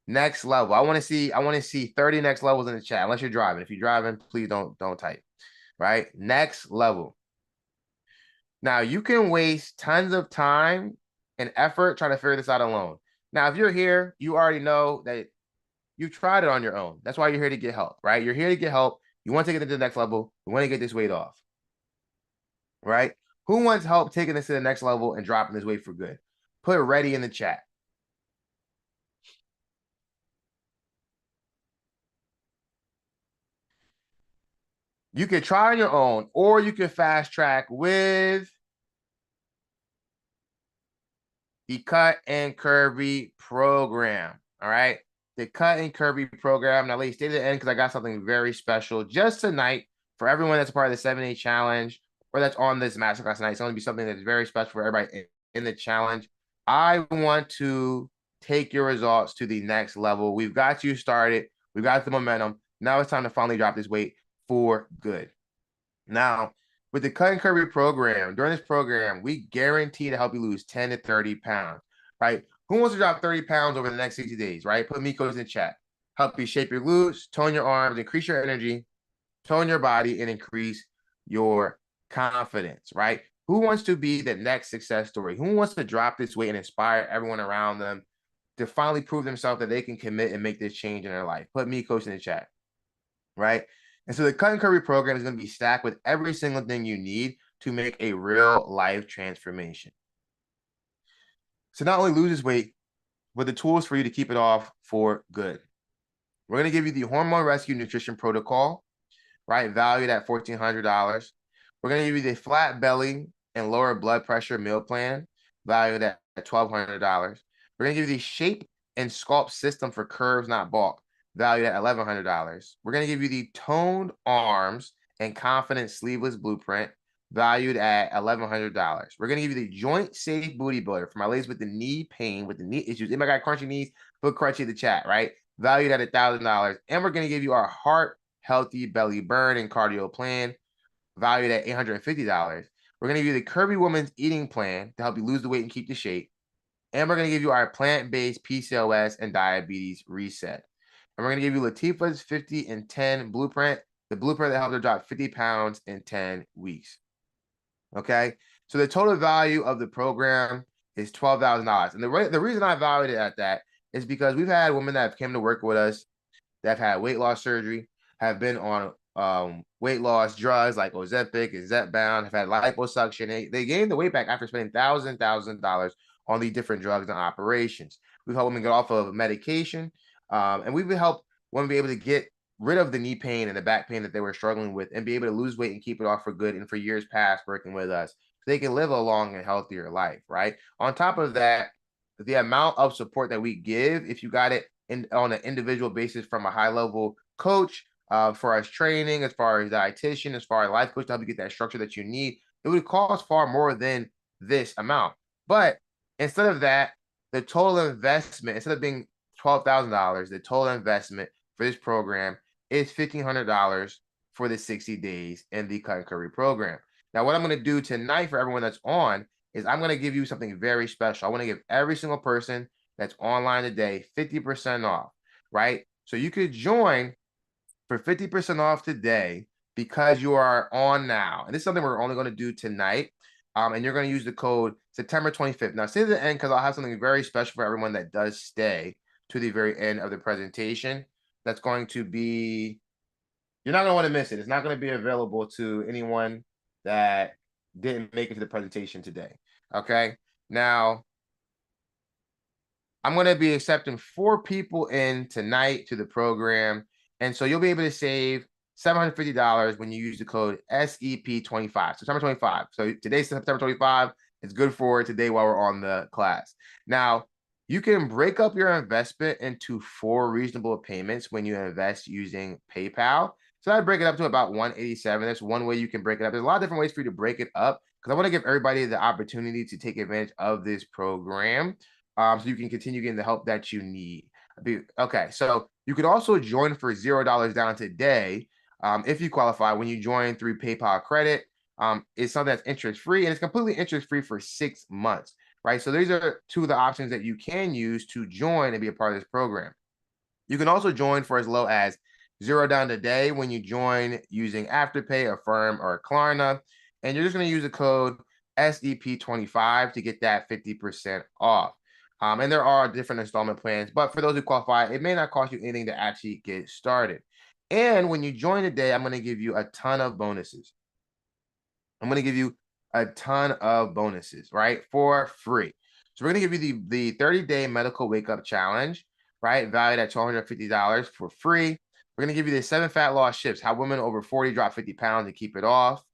Next level. I want to see 30 next levels in the chat, unless you're driving. If you're driving, please don't type. Right? Next level. Now, you can waste tons of time and effort trying to figure this out alone. Now, if you're here, you already know that you've tried it on your own. That's why you're here to get help, right? You're here to get help. You want to take it to the next level. You want to get this weight off, right? Who wants help taking this to the next level and dropping this weight for good? Put ready in the chat. You can try on your own, or you can fast track with the Cut and Curvy program. All right. The Cut and Curvy program. Now, ladies, stay to the end because I got something very special just tonight for everyone that's a part of the 7-day challenge or that's on this masterclass tonight. It's going to be something that's very special for everybody in the challenge. I want to take your results to the next level. We've got you started. We've got the momentum. Now it's time to finally drop this weight for good. Now, with the Cut and Curvy program, during this program, we guarantee to help you lose 10 to 30 pounds, right? Who wants to drop 30 pounds over the next 60 days, right? Put me codes in chat. Help you shape your glutes, tone your arms, increase your energy, tone your body, and increase your confidence, right? Who wants to be the next success story? Who wants to drop this weight and inspire everyone around them to finally prove themselves that they can commit and make this change in their life? Put me coach in the chat, right? And so the Cut and Curvy program is going to be stacked with every single thing you need to make a real life transformation. So not only lose this weight, but the tools for you to keep it off for good. We're going to give you the Hormone Rescue Nutrition Protocol, right? Valued at $1,400. We're going to give you the Flat Belly and Lower Blood Pressure Meal Plan, valued at $1,200. We're going to give you the Shape and Sculpt System for Curves, Not Bulk, valued at $1,100. We're going to give you the Toned Arms and Confident Sleeveless Blueprint, valued at $1,100. We're going to give you the Joint Safe Booty Builder for my ladies with the knee pain, with the knee issues. Anybody got crunchy knees? Put crunchy in the chat, right? Valued at $1,000. And we're going to give you our Heart Healthy Belly Burn and Cardio Plan, valued at $850. We're going to give you the Curvy Woman's Eating Plan to help you lose the weight and keep the shape. And we're going to give you our plant-based PCOS and diabetes reset. And we're going to give you Latifah's 50 and 10 blueprint, the blueprint that helps her drop 50 pounds in 10 weeks. Okay? So the total value of the program is $12,000. And the reason I valued it at that is because we've had women that have came to work with us that have had weight loss surgery, have been on weight loss drugs like Ozempic and Zepbound, have had liposuction. They gained the weight back after spending thousands of dollars on these different drugs and operations. We've helped women get off of medication, and we've helped women be able to get rid of the knee pain and the back pain that they were struggling with and be able to lose weight and keep it off for good and for years past working with us. So they can live a long and healthier life, right? On top of that, the amount of support that we give, if you got it on an individual basis from a high-level coach, for us training, as far as dietitian, as far as life coach to help you get that structure that you need, it would cost far more than this amount. But instead of that, the total investment, instead of being $12,000, the total investment for this program is $1,500 for the 60 days in the Cut and Curry program. Now, what I'm going to do tonight for everyone that's on is I'm going to give you something very special. I want to give every single person that's online today 50% off, right? So you could join for 50% off today because you are on now. And this is something we're only going to do tonight. And you're going to use the code September 25th. Now, stay to the end because I'll have something very special for everyone that does stay to the very end of the presentation. That's going to be, you're not going to want to miss it. It's not going to be available to anyone that didn't make it to the presentation today. Okay. Now, I'm going to be accepting 4 people in tonight to the program. And so you'll be able to save $750 when you use the code SEP25, September 25. So today's September 25. It's good for today while we're on the class. Now, you can break up your investment into 4 reasonable payments when you invest using PayPal. So I'd break it up to about $187. That's one way you can break it up. There's a lot of different ways for you to break it up because I want to give everybody the opportunity to take advantage of this program. So you can continue getting the help that you need. Okay, so you could also join for $0 down today if you qualify when you join through PayPal credit. It's something that's interest-free, and it's completely interest-free for 6 months, right? So these are 2 of the options that you can use to join and be a part of this program. You can also join for as low as $0 today when you join using Afterpay, Affirm, or Klarna, and you're just going to use the code SEP25 to get that 50% off. And there are different installment plans, but for those who qualify, it may not cost you anything to actually get started. And when you join today, I'm going to give you a ton of bonuses. I'm going to give you a ton of bonuses, right, for free. So we're going to give you the 30-day medical wake-up challenge, right, valued at $250 for free. We're going to give you the 7 fat loss shifts, how women over 40 drop 50 pounds and keep it off.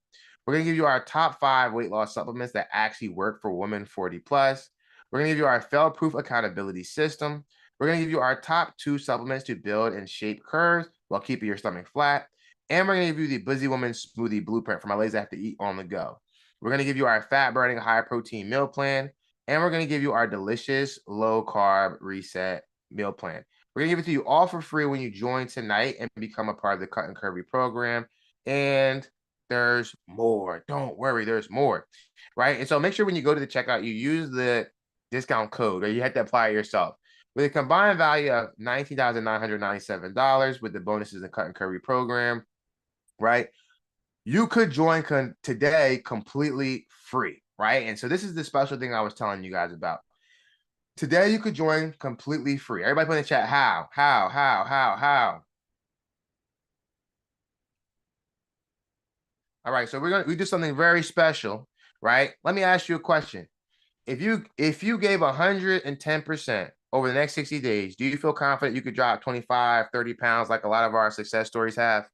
We're going to give you our top 5 weight loss supplements that actually work for women 40 plus. We're going to give you our fail-proof accountability system. We're going to give you our top 2 supplements to build and shape curves while keeping your stomach flat. And we're going to give you the Busy Woman Smoothie Blueprint for my ladies that have to eat on the go. We're going to give you our fat-burning, high-protein meal plan. And we're going to give you our delicious, low-carb reset meal plan. We're going to give it to you all for free when you join tonight and become a part of the Cut and Curvy program. And there's more. Don't worry, there's more, right? And so make sure when you go to the checkout, you use the discount code, or you have to apply it yourself. With a combined value of $19,997 with the bonuses and Cut and Curvy program, right? You could join today completely free, right? And so this is the special thing I was telling you guys about. Today you could join completely free. Everybody put in the chat, how? All right, so we do something very special, right? Let me ask you a question. If you gave 110% over the next 60 days, do you feel confident you could drop 25, 30 pounds like a lot of our success stories have?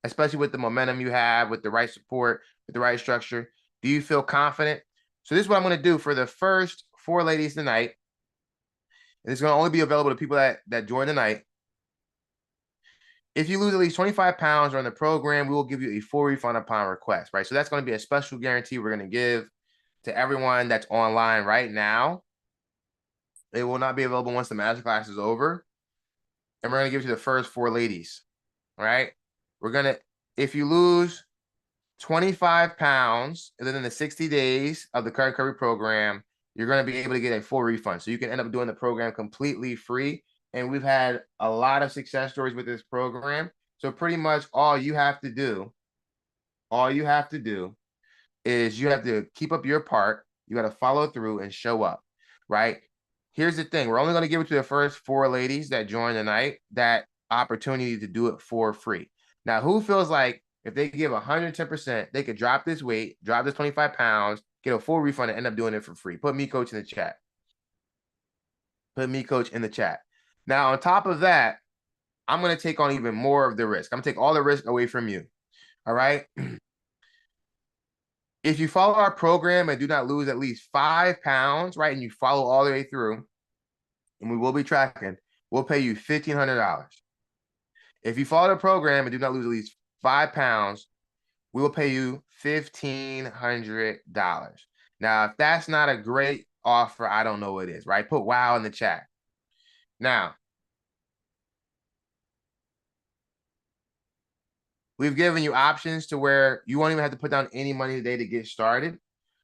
Especially with the momentum you have, with the right support, with the right structure. Do you feel confident? So this is what I'm going to do for the first 4 ladies tonight. And it's going to only be available to people that join tonight. If you lose at least 25 pounds during the program, we will give you a full refund upon request, right? So that's going to be a special guarantee we're going to give to everyone that's online right now. It will not be available once the masterclass is over. And we're going to give it to the first 4 ladies, all right? We're going to, if you lose 25 pounds within the 60 days of the Cut and Curvy program, you're going to be able to get a full refund. So you can end up doing the program completely free. And we've had a lot of success stories with this program. So pretty much all you have to do is you have to keep up your part. You got to follow through and show up, right? Here's the thing. We're only going to give it to the first 4 ladies that join tonight that opportunity to do it for free. Now, who feels like if they give 110%, they could drop this weight, drop this 25 pounds, get a full refund, and end up doing it for free? Put me, coach, in the chat. Put me, coach, in the chat. Now, on top of that, I'm going to take on even more of the risk. I'm going to take all the risk away from you. All right. If you follow our program and do not lose at least 5 pounds, right, and you follow all the way through, and we will be tracking, we'll pay you $1,500. If you follow the program and do not lose at least 5 pounds, we will pay you $1,500. Now, if that's not a great offer, I don't know what is, right? Put wow in the chat. Now, we've given you options to where you won't even have to put down any money today to get started.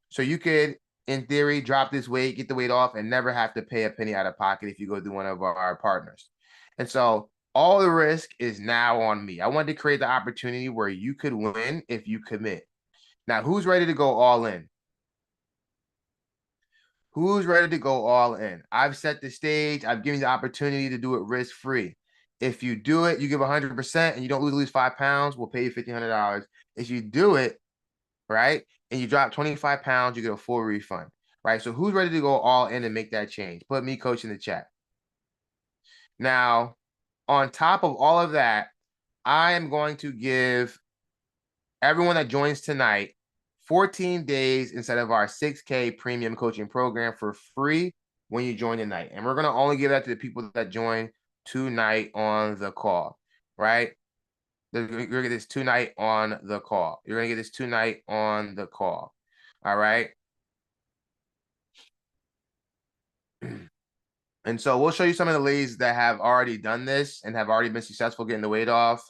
So you could, in theory, drop this weight, get the weight off, and never have to pay a penny out of pocket if you go through one of our partners. And so all the risk is now on me. I wanted to create the opportunity where you could win if you commit. Now, who's ready to go all in? Who's ready to go all in? I've set the stage. I've given you the opportunity to do it risk-free. If you do it, you give 100% and you don't lose 5 pounds, we'll pay you $1,500. If you do it, right, and you drop 25 pounds, you get a full refund, right? So who's ready to go all in and make that change? Put me, coach, in the chat. Now, on top of all of that, I am going to give everyone that joins tonight 14 days instead of our 6K premium coaching program for free when you join tonight. And we're going to only give that to the people that join tonight on the call, right? You're going to get this tonight on the call. You're going to get this tonight on the call. All right. And so we'll show you some of the ladies that have already done this and have already been successful getting the weight off.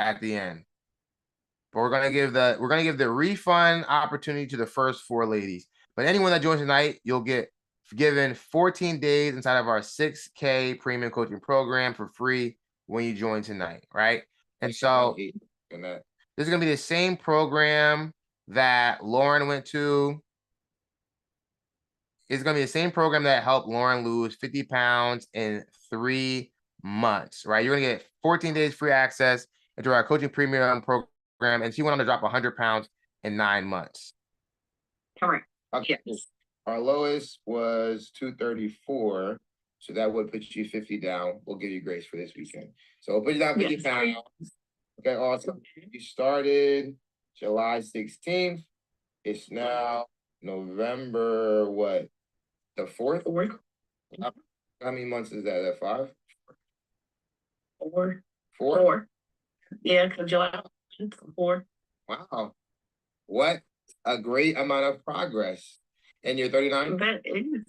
At the end. But we're gonna give the refund opportunity to the first 4 ladies. But anyone that joins tonight, you'll get given 14 days inside of our 6K premium coaching program for free when you join tonight, right? And so this is gonna be the same program that Lauren went to. It's gonna be the same program that helped Lauren lose 50 pounds in 3 months, right? You're gonna get 14 days free access into our coaching premium program, and she went on to drop 100 pounds in 9 months. Correct. Okay. Yes. Our lowest was 234, so that would put you 50 down. We'll give you grace for this weekend. So we'll put you down 50 pounds. Okay, awesome. You started July 16th. It's now November, what? The 4th? How many months is that? 5? 4. 4? 4. Yeah, because July 4. Wow. What a great amount of progress. And you're 39? That is.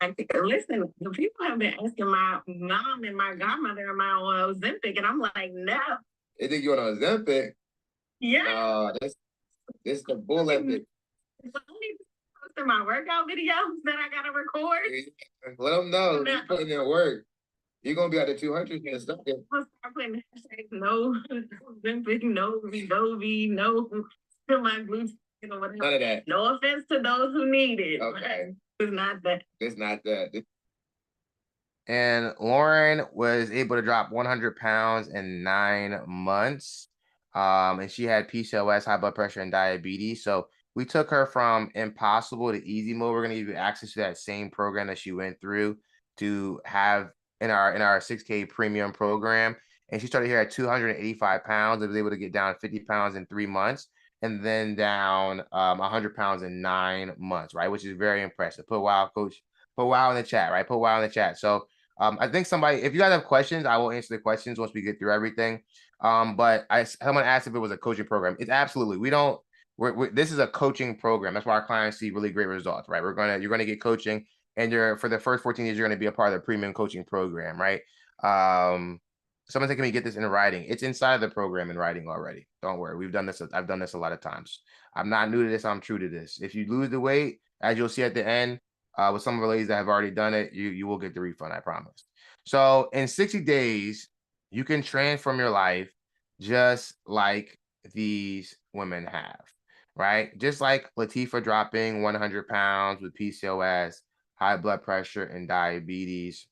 I think, listen, the people have been asking my mom and my godmother am I on Ozempic, and I'm like, no. They think you're on Ozempic? Yeah. This is the bull Olympic. Posting my workout videos that I gotta record. Let them know you're putting in work. You're gonna be at the 200 and stuff. I'll start putting hashtags, no Ozempic, no Wegovy, no to my glutes. None of that. No offense to those who need it. Okay. It's not that. It's not that. And Lauren was able to drop 100 pounds in 9 months. And she had PCOS, high blood pressure, and diabetes. So we took her from impossible to easy mode. We're going to give you access to that same program that she went through to have in our 6K premium program. And she started here at 285 pounds and was able to get down 50 pounds in 3 months and then down 100 pounds in 9 months, right? Which is very impressive. Put wow, coach. Put wow in the chat, right? Put wow in the chat. So I think if you guys have questions, I will answer the questions once we get through everything. But someone asked if it was a coaching program. It's absolutely. This is a coaching program. That's why our clients see really great results, right? You're gonna get coaching, and for the first 14 days, you're gonna be a part of the premium coaching program, right? Someone's like, can we get this in writing? It's inside the program in writing already. Don't worry. We've done this. I've done this a lot of times. I'm not new to this. I'm true to this. If you lose the weight, as you'll see at the end, with some of the ladies that have already done it, you will get the refund, I promise. So in 60 days, you can transform your life just like these women have, right? Just like Latifah dropping 100 pounds with PCOS, high blood pressure, and diabetes.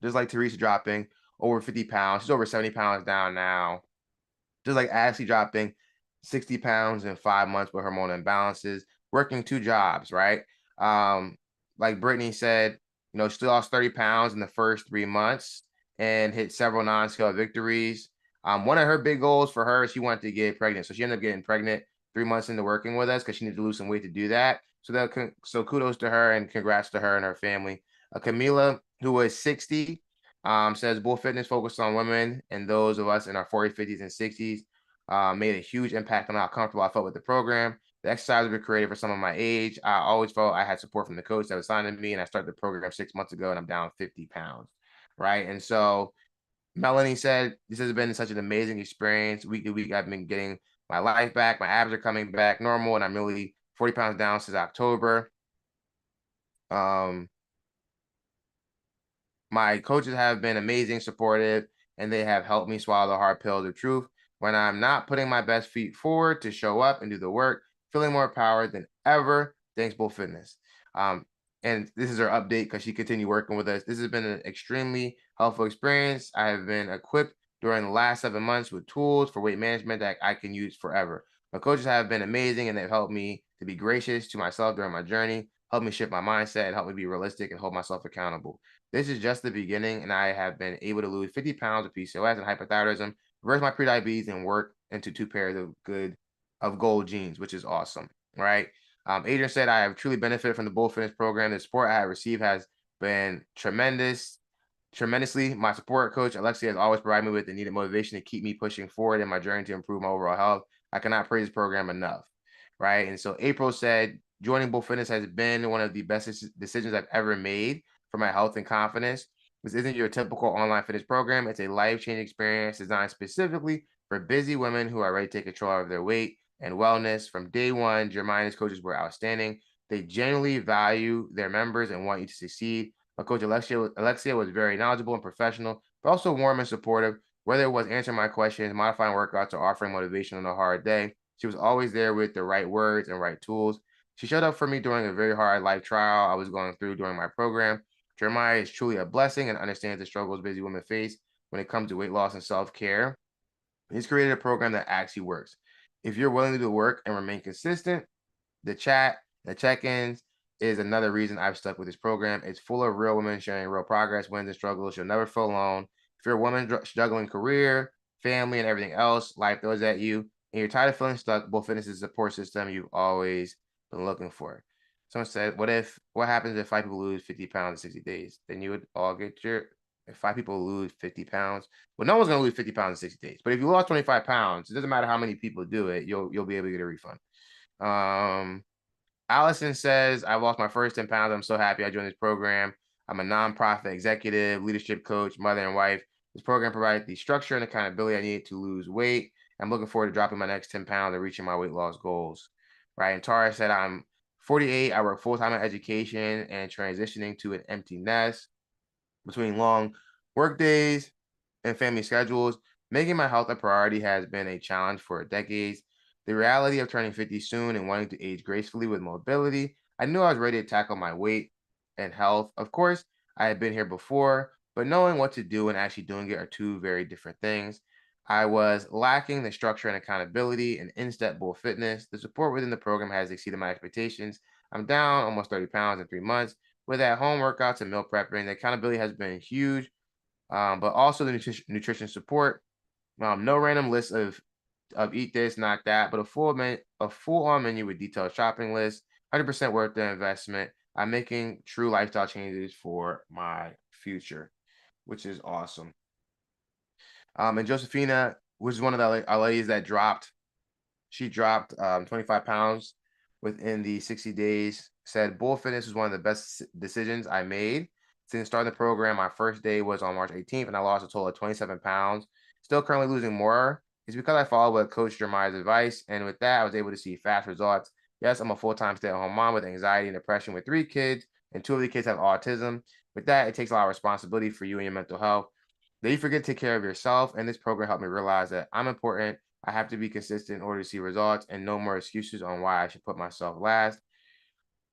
Just like Teresa dropping over 50 pounds. She's over 70 pounds down now. Just like Ashley dropping 60 pounds in 5 months with hormonal imbalances, working 2 jobs, right? Like Brittany said, she lost 30 pounds in the first 3 months and hit several non-scale victories. One of her big goals for her is she wanted to get pregnant. So she ended up getting pregnant 3 months into working with us because she needed to lose some weight to do that. So kudos to her and congrats to her and her family. Camila, who was 60, Says Bull Fitness focused on women and those of us in our 40s, 50s, and 60s. Made a huge impact on how comfortable I felt with the program. The exercises were created for some of my age. I always felt I had support from the coach that was signing me, and I started the program 6 months ago, and I'm down 50 pounds. Right. And so Melanie said, this has been such an amazing experience. Week to week, I've been getting my life back. My abs are coming back normal, and I'm really 40 pounds down since October. Um, My coaches have been amazing, supportive, and they have helped me swallow the hard pill of truth. When I'm not putting my best feet forward to show up and do the work, feeling more empowered than ever. Thanks, Bull Fitness. Um, and this is her update because she continued working with us. This has been an extremely helpful experience. I have been equipped during the last 7 months with tools for weight management that I can use forever. My coaches have been amazing and they've helped me to be gracious to myself during my journey, helped me shift my mindset, and helped me be realistic and hold myself accountable. This is just the beginning, and I have been able to lose 50 pounds of PCOS and hypothyroidism, reverse my prediabetes, and work into 2 pairs of gold jeans, which is awesome, right? Adrian said, I have truly benefited from the Bull Fitness program. The support I have received has been tremendously. My support coach, Alexia, has always provided me with the needed motivation to keep me pushing forward in my journey to improve my overall health. I cannot praise this program enough, right? And so April said, joining Bull Fitness has been one of the best decisions I've ever made for my health and confidence. This isn't your typical online fitness program. It's a life-changing experience designed specifically for busy women who are ready to take control of their weight and wellness. From day one, Jeremiah's coaches were outstanding. They genuinely value their members and want you to succeed. My coach Alexia was very knowledgeable and professional, but also warm and supportive. Whether it was answering my questions, modifying workouts, or offering motivation on a hard day, she was always there with the right words and right tools. She showed up for me during a very hard life trial I was going through during my program. Jeremiah is truly a blessing and understands the struggles busy women face when it comes to weight loss and self-care. He's created a program that actually works. If you're willing to do the work and remain consistent, the chat, the check-ins is another reason I've stuck with this program. It's full of real women sharing real progress, wins, and struggles. You'll never feel alone. If you're a woman juggling career, family, and everything else, life throws at you, and you're tired of feeling stuck, Bull Fitness is the support system you've always been looking for. Someone said, what happens if 5 people lose 50 pounds in 60 days? Then you would all get if 5 people lose 50 pounds, well, no one's going to lose 50 pounds in 60 days. But if you lost 25 pounds, it doesn't matter how many people do it, you'll be able to get a refund. Allison says, I lost my first 10 pounds. I'm so happy I joined this program. I'm a nonprofit executive, leadership coach, mother, and wife. This program provides the structure and accountability I need to lose weight. I'm looking forward to dropping my next 10 pounds and reaching my weight loss goals. Right. And Tara said, I'm 48. I work full time in education and transitioning to an empty nest between long work days and family schedules. Making my health a priority has been a challenge for decades. The reality of turning 50 soon and wanting to age gracefully with mobility, I knew I was ready to tackle my weight and health. Of course, I had been here before, but knowing what to do and actually doing it are two very different things. I was lacking the structure and accountability and in-step Bull Fitness. The support within the program has exceeded my expectations. I'm down almost 30 pounds in 3 months. With at-home workouts and meal prepping, the accountability has been huge, but also the nutrition support. No random list of eat this, not that, but a full on menu with detailed shopping lists. 100% worth the investment. I'm making true lifestyle changes for my future, which is awesome. And Josephina was one of the ladies that dropped. She dropped 25 pounds within the 60 days. Said Bull Fitness was one of the best decisions I made. Since starting the program, my first day was on March 18th, and I lost a total of 27 pounds. Still currently losing more. It's because I followed what Coach Jeremiah's advice, and with that, I was able to see fast results. Yes, I'm a full-time stay-at-home mom with anxiety and depression with 3 kids, and 2 of the kids have autism. With that, it takes a lot of responsibility for you and your mental health. Then you forget to take care of yourself, and this program helped me realize that I'm important. I have to be consistent in order to see results, and no more excuses on why I should put myself last.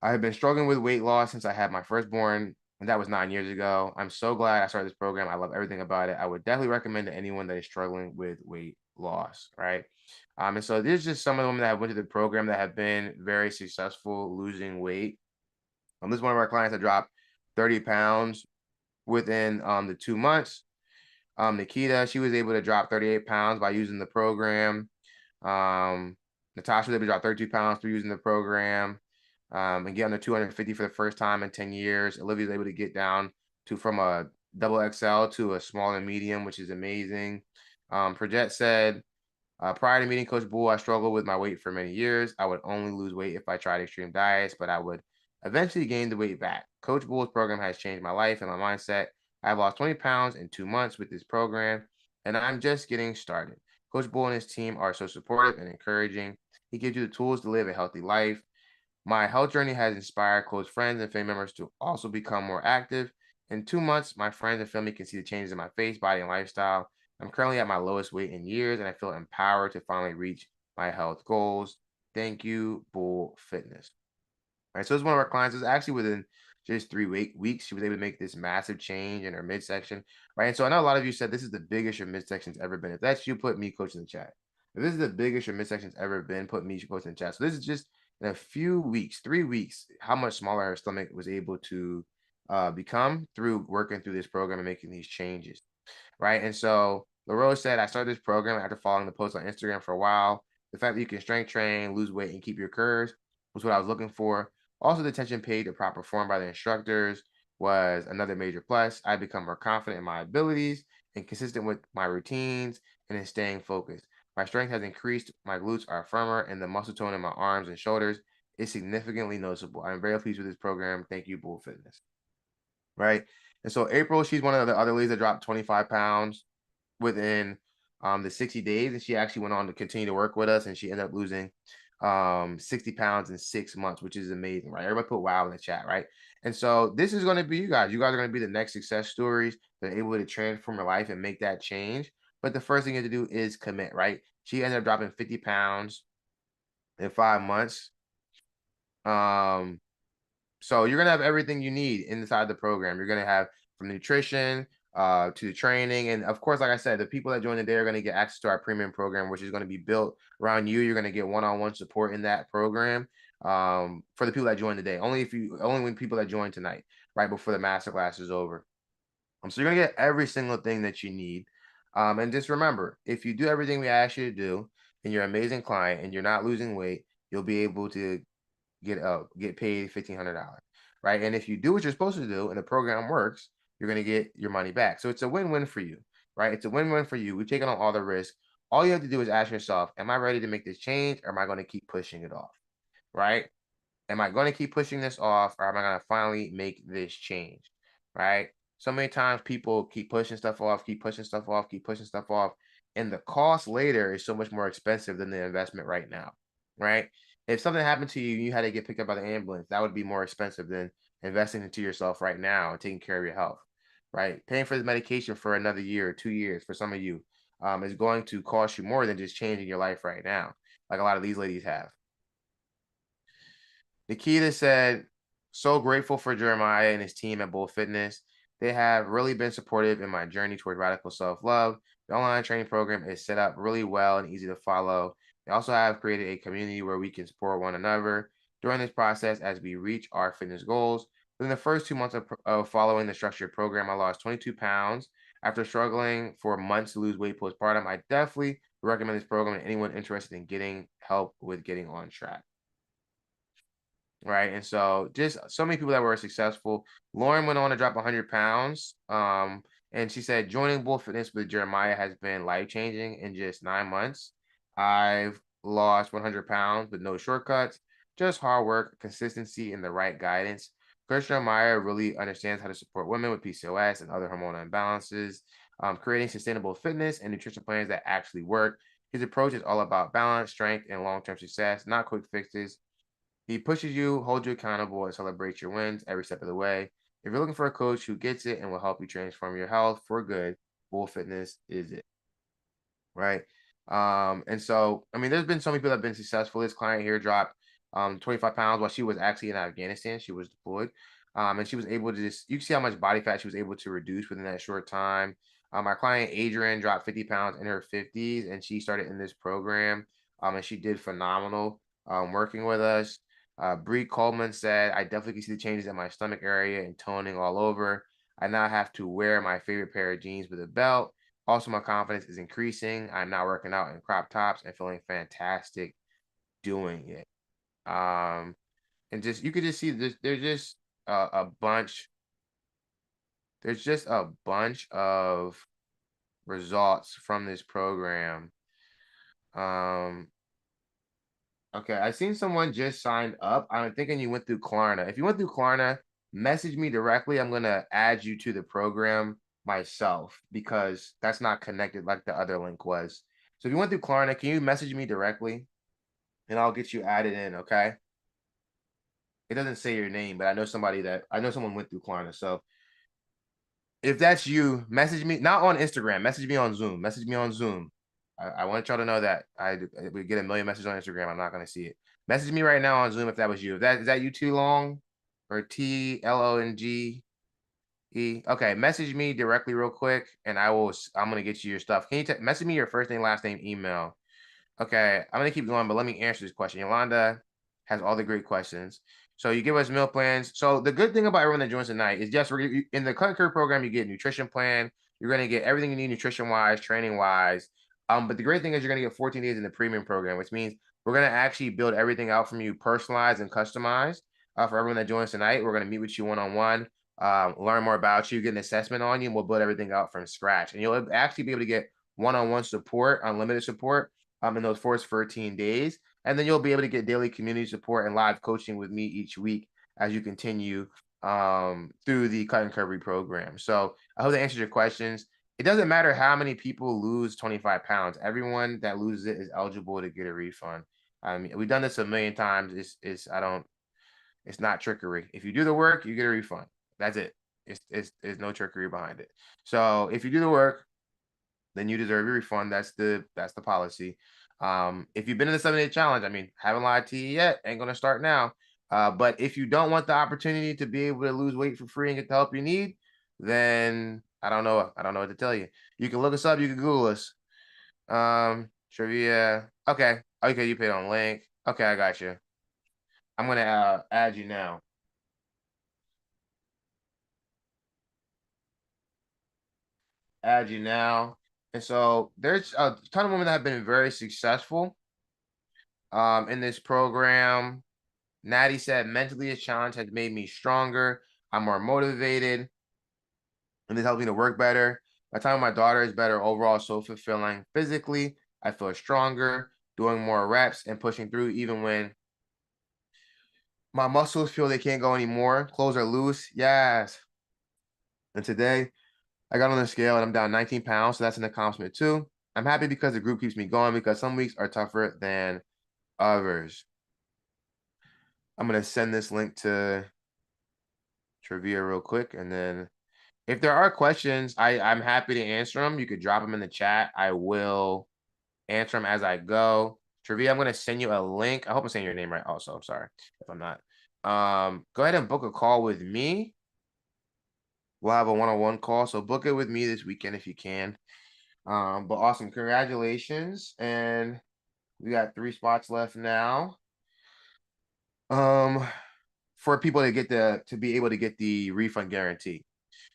I have been struggling with weight loss since I had my firstborn, and that was 9 years ago. I'm so glad I started this program. I love everything about it. I would definitely recommend to anyone that is struggling with weight loss, right? And so there's just some of the women that have went to the program that have been very successful losing weight. This is one of our clients that dropped 30 pounds within the 2 months. Nikita, she was able to drop 38 pounds by using the program. Natasha was able to drop 32 pounds through using the program, and get under 250 for the first time in 10 years. Olivia was able to get down to from a double XL to a small and medium, which is amazing. Project said, prior to meeting Coach Bull, I struggled with my weight for many years. I would only lose weight if I tried extreme diets, but I would eventually gain the weight back. Coach Bull's program has changed my life and my mindset. I've lost 20 pounds in 2 months with this program, and I'm just getting started. Coach Bull and his team are so supportive and encouraging. He gives you the tools to live a healthy life. My health journey has inspired close friends and family members to also become more active. In 2 months, my friends and family can see the changes in my face, body, and lifestyle. I'm currently at my lowest weight in years, and I feel empowered to finally reach my health goals. Thank you, Bull Fitness. Right. So it's one of our clients. It was actually within just 3 weeks, she was able to make this massive change in her midsection. Right. And so I know a lot of you said this is the biggest your midsection's ever been. If that's you, put me coach in the chat. If this is the biggest your midsection's ever been, put me coach in the chat. So this is just in a few weeks, 3 weeks, how much smaller her stomach was able to become through working through this program and making these changes. Right. And so LaRose said, I started this program after following the post on Instagram for a while. The fact that you can strength train, lose weight, and keep your curves was what I was looking for. Also, the attention paid to proper form by the instructors was another major plus. I become more confident in my abilities and consistent with my routines and in staying focused. My strength has increased, my glutes are firmer, and the muscle tone in my arms and shoulders is significantly noticeable. I'm very pleased with this program. Thank you, Bull Fitness. Right. And so April, she's one of the other ladies that dropped 25 pounds within the 60 days. And she actually went on to continue to work with us, and she ended up losing 60 pounds in 6 months, which is amazing, right? Everybody put wow in the chat, right? And so this is going to be you guys. You guys are going to be the next success stories that are able to transform your life and make that change. But the first thing you have to do is commit, right? She ended up dropping 50 pounds in 5 months. So you're gonna have everything you need inside the program. You're gonna have from nutrition to the training, and of course, like I said, the people that join the day are gonna get access to our premium program, which is gonna be built around you. You're gonna get one-on-one support in that program for the people that join the day. Only when people that join tonight, right before the masterclass is over. So you're gonna get every single thing that you need. And just remember, if you do everything we ask you to do, and you're an amazing client, and you're not losing weight, you'll be able to get paid $1,500, right? And if you do what you're supposed to do and the program works, you're going to get your money back. So it's a win-win for you, right? It's a win-win for you. We've taken on all the risk. All you have to do is ask yourself, am I ready to make this change, or am I going to keep pushing it off, right? Am I going to keep pushing this off, or am I going to finally make this change? Right? So many times people keep pushing stuff off, keep pushing stuff off, keep pushing stuff off. And the cost later is so much more expensive than the investment right now. Right? If something happened to you, you had to get picked up by the ambulance, that would be more expensive than investing into yourself right now and taking care of your health. Right? Paying for the medication for another year or 2 years for some of you is going to cost you more than just changing your life right now, like a lot of these ladies have. Nikita said, so grateful for Jeremiah and his team at Bull Fitness. They have really been supportive in my journey toward radical self love. The online training program is set up really well and easy to follow. They also have created a community where we can support one another during this process as we reach our fitness goals. Within the first 2 months of following the structured program, I lost 22 pounds. After struggling for months to lose weight postpartum, I definitely recommend this program to anyone interested in getting help with getting on track. Right. And so just so many people that were successful. Lauren went on to drop 100 pounds. And she said, joining Bull Fitness with Jeremiah has been life changing in just 9 months. I've lost 100 pounds with no shortcuts, just hard work, consistency, and the right guidance. Coach Jeremiah really understands how to support women with PCOS and other hormonal imbalances, creating sustainable fitness and nutrition plans that actually work. His approach is all about balance, strength, and long term success, not quick fixes. He pushes you, holds you accountable, and celebrates your wins every step of the way. If you're looking for a coach who gets it and will help you transform your health for good, Bull Fitness is it, right? And so, I mean, there's been so many people that have been successful. This client here dropped 25 pounds while she was actually in Afghanistan. She was deployed. And she was able to just, you can see how much body fat she was able to reduce within that short time. My client Adrian dropped 50 pounds in her 50s, and she started in this program. And she did phenomenal working with us. Bree Coleman said, I definitely can see the changes in my stomach area and toning all over. I now have to wear my favorite pair of jeans with a belt. Also, my confidence is increasing. I'm now working out in crop tops and feeling fantastic doing it. And just you could just see there's just a bunch there's just a bunch of results from this program. Um, okay, I seen someone just signed up. I'm thinking you went through Klarna. If you went through Klarna, message me directly. I'm gonna add you to the program myself because that's not connected like the other link was. So if you went through Klarna, can you message me directly and I'll get you added in, okay? It doesn't say your name, but I know someone went through Klarna. So if that's you, message me, not on Instagram, message me on Zoom. Message me on Zoom. I want y'all to know that we get a million messages on Instagram. I'm not gonna see it. Message me right now on Zoom if that was you. If that is that you too long or TLONGE? Okay, message me directly real quick, and I'm gonna get you your stuff. Can you message me your first name, last name, email? Okay, I'm gonna keep going, but let me answer this question. Yolanda has all the great questions. So you give us meal plans. So the good thing about everyone that joins tonight is just in the Cut and Curve program, you get a nutrition plan. You're gonna get everything you need nutrition wise, training wise. But the great thing is you're gonna get 14 days in the premium program, which means we're gonna actually build everything out from you, personalized and customized. For everyone that joins tonight, we're gonna meet with you one on one, learn more about you, get an assessment on you, and we'll build everything out from scratch. And you'll actually be able to get one-on-one support, unlimited support in those first 14 days. And then you'll be able to get daily community support and live coaching with me each week as you continue through the Cut and Curvy program. So I hope that answers your questions. It doesn't matter how many people lose 25 pounds. Everyone that loses it is eligible to get a refund. I mean, we've done this a million times. It's not trickery. If you do the work, you get a refund. That's it. It's no trickery behind it. So if you do the work, then you deserve your refund. That's the policy. If you've been in the 7 day challenge, I mean, haven't lied to you yet, ain't gonna start now. But if you don't want the opportunity to be able to lose weight for free and get the help you need, then I don't know. I don't know what to tell you. You can look us up, you can Google us. Trivia. Okay. Okay, you paid on link. Okay, I got you. I'm gonna add you now. Add you now. And so there's a ton of women that have been very successful in this program. Natty said, mentally, a challenge has made me stronger. I'm more motivated, and this helps me to work better. My time with my daughter is better overall, so fulfilling. Physically, I feel stronger, doing more reps and pushing through, even when my muscles feel they can't go anymore. Clothes are loose. Yes. And today, I got on the scale and I'm down 19 pounds, so that's an accomplishment too. I'm happy because the group keeps me going because some weeks are tougher than others. I'm going to send this link to Trivia real quick, and then if there are questions, I'm happy to answer them. You could drop them in the chat. I will answer them as I go. Trivia, I'm going to send you a link. I hope I'm saying your name right also. I'm sorry if I'm not. Go ahead and book a call with me. We'll have a one-on-one call. So book it with me this weekend if you can. But awesome. Congratulations. And we got 3 spots left now. For people to get to be able to get the refund guarantee.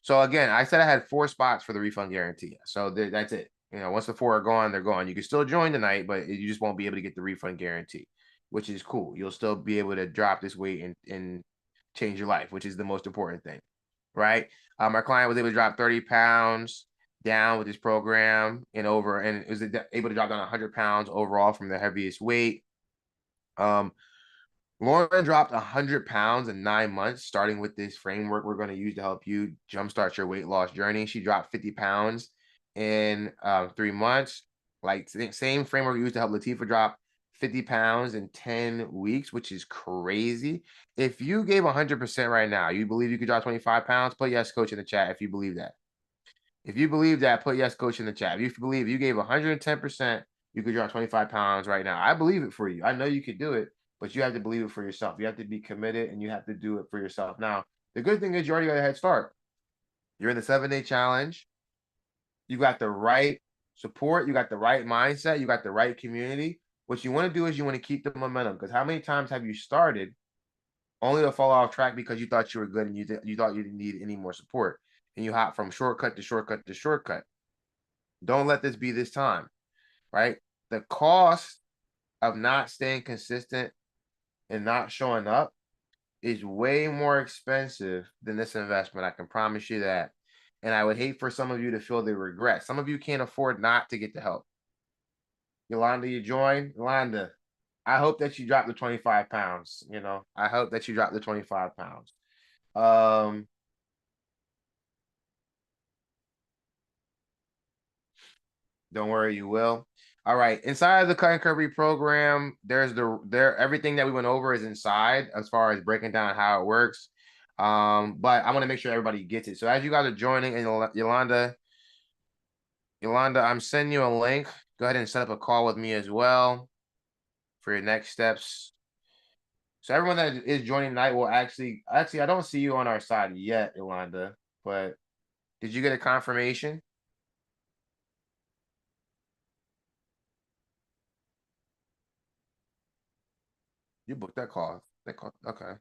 So again, I said I had 4 spots for the refund guarantee. So that's it. You know, once the 4 are gone, they're gone. You can still join tonight, but you just won't be able to get the refund guarantee, which is cool. You'll still be able to drop this weight and change your life, which is the most important thing, right? Our client was able to drop 30 pounds down with this program and was able to drop down 100 pounds overall from the heaviest weight. Lauren dropped 100 pounds in 9 months, starting with this framework we're going to use to help you jumpstart your weight loss journey. She dropped 50 pounds in 3 months. Like same framework we used to help Latifah drop 50 pounds in 10 weeks, which is crazy. If you gave 100% right now, you believe you could drop 25 pounds? Put yes, coach, in the chat if you believe that. If you believe that, put yes, coach, in the chat. If you believe you gave 110%, you could drop 25 pounds right now. I believe it for you. I know you could do it, but you have to believe it for yourself. You have to be committed and you have to do it for yourself. Now, the good thing is you already got a head start. You're in the 7 day challenge. You got the right support. You got the right mindset. You got the right community. What you want to do is you want to keep the momentum, because how many times have you started only to fall off track because you thought you were good and you thought you didn't need any more support, and you hop from shortcut to shortcut to shortcut. Don't let this be this time, right? The cost of not staying consistent and not showing up is way more expensive than this investment. I can promise you that. And I would hate for some of you to feel the regret. Some of you can't afford not to get the help. Yolanda, you join? Yolanda, I hope that you drop the 25 pounds. You know, I hope that you drop the 25 pounds. Um, don't worry, you will. All right. Inside of the cut and recovery program, there's everything that we went over is inside as far as breaking down how it works. But I want to make sure everybody gets it. So as you guys are joining, and Yolanda, I'm sending you a link. Go ahead and set up a call with me as well for your next steps. So everyone that is joining tonight will actually I don't see you on our side yet, Yolanda, but did you get a confirmation? You booked that call. Okay.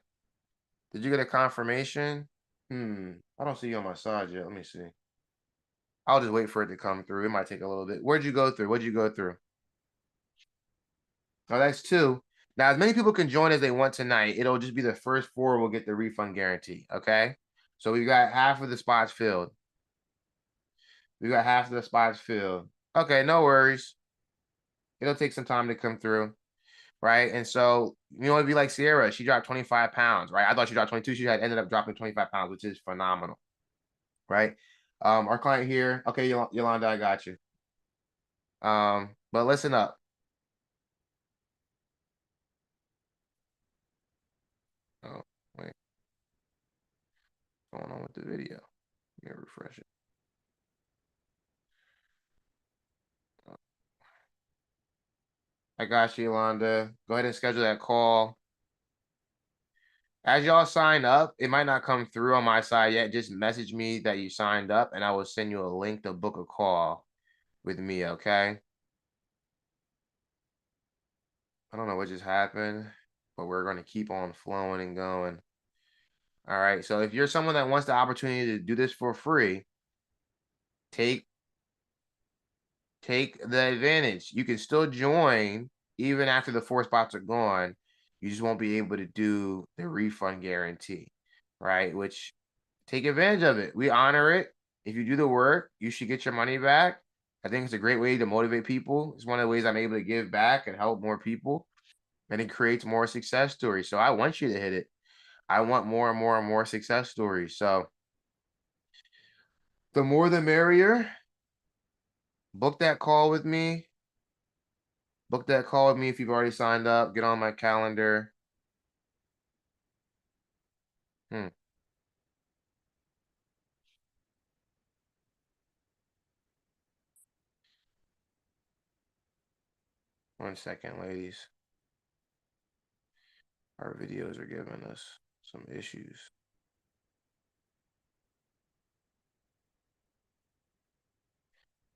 Did you get a confirmation? I don't see you on my side yet. Let me see. I'll just wait for it to come through. It might take a little bit. Where'd you go through? What'd you go through? Oh, that's two. Now, as many people can join as they want tonight, it'll just be the first four will get the refund guarantee. Okay. So we've got half of the spots filled. We got half of the spots filled. Okay, no worries. It'll take some time to come through. Right. And so, it'd be like Sierra. She dropped 25 pounds, right? I thought she dropped 22. She had ended up dropping 25 pounds, which is phenomenal. Right. Our client here. Okay, Yolanda, I got you. But listen up. Oh, wait. What's going on with the video? Let me refresh it. I got you, Yolanda. Go ahead and schedule that call. As y'all sign up, it might not come through on my side yet. Just message me that you signed up, and I will send you a link to book a call with me, okay? I don't know what just happened, but we're going to keep on flowing and going. All right. So if you're someone that wants the opportunity to do this for free, take the advantage. You can still join even after the 4 spots are gone. You just won't be able to do the refund guarantee, right? Which take advantage of it. We honor it. If you do the work, you should get your money back. I think it's a great way to motivate people. It's one of the ways I'm able to give back and help more people, and it creates more success stories. So I want you to hit it. I want more and more and more success stories. So the more the merrier. Book that call with me. Book that call with me if you've already signed up. Get on my calendar. 1 second, ladies. Our videos are giving us some issues.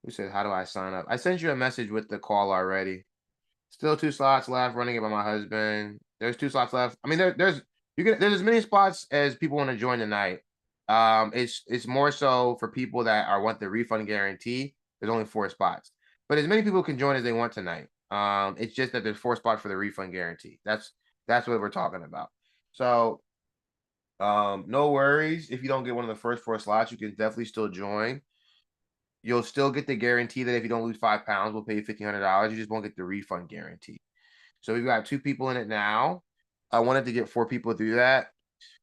Who said, how do I sign up? I sent you a message with the call already. Still 2 slots left, running it by my husband. There's 2 slots left. I mean, there's as many spots as people want to join tonight. It's more so for people that want the refund guarantee. There's only 4 spots, but as many people can join as they want tonight. It's just that there's 4 spots for the refund guarantee. That's what we're talking about. So, no worries if you don't get one of the first 4 slots. You can definitely still join. You'll still get the guarantee that if you don't lose 5 pounds, we'll pay you $1,500. You just won't get the refund guarantee. So we've got 2 people in it now. I wanted to get 4 people through that.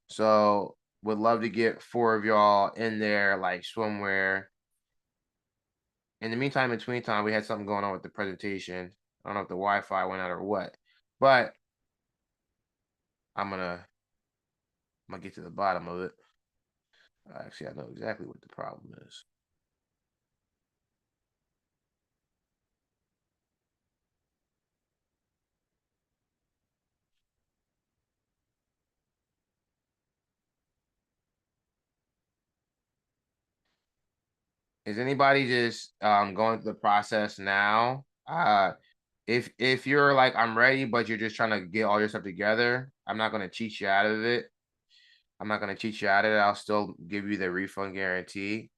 So would love to get 4 of y'all in there, like swimwear. In the meantime, in between time, we had something going on with the presentation. I don't know if the Wi-Fi went out or what, but I'm gonna get to the bottom of it. Actually, I know exactly what the problem is. Is anybody just going through the process now? If you're like I'm ready, but you're just trying to get all your stuff together, I'm not gonna cheat you out of it. I'm not gonna cheat you out of it. I'll still give you the refund guarantee.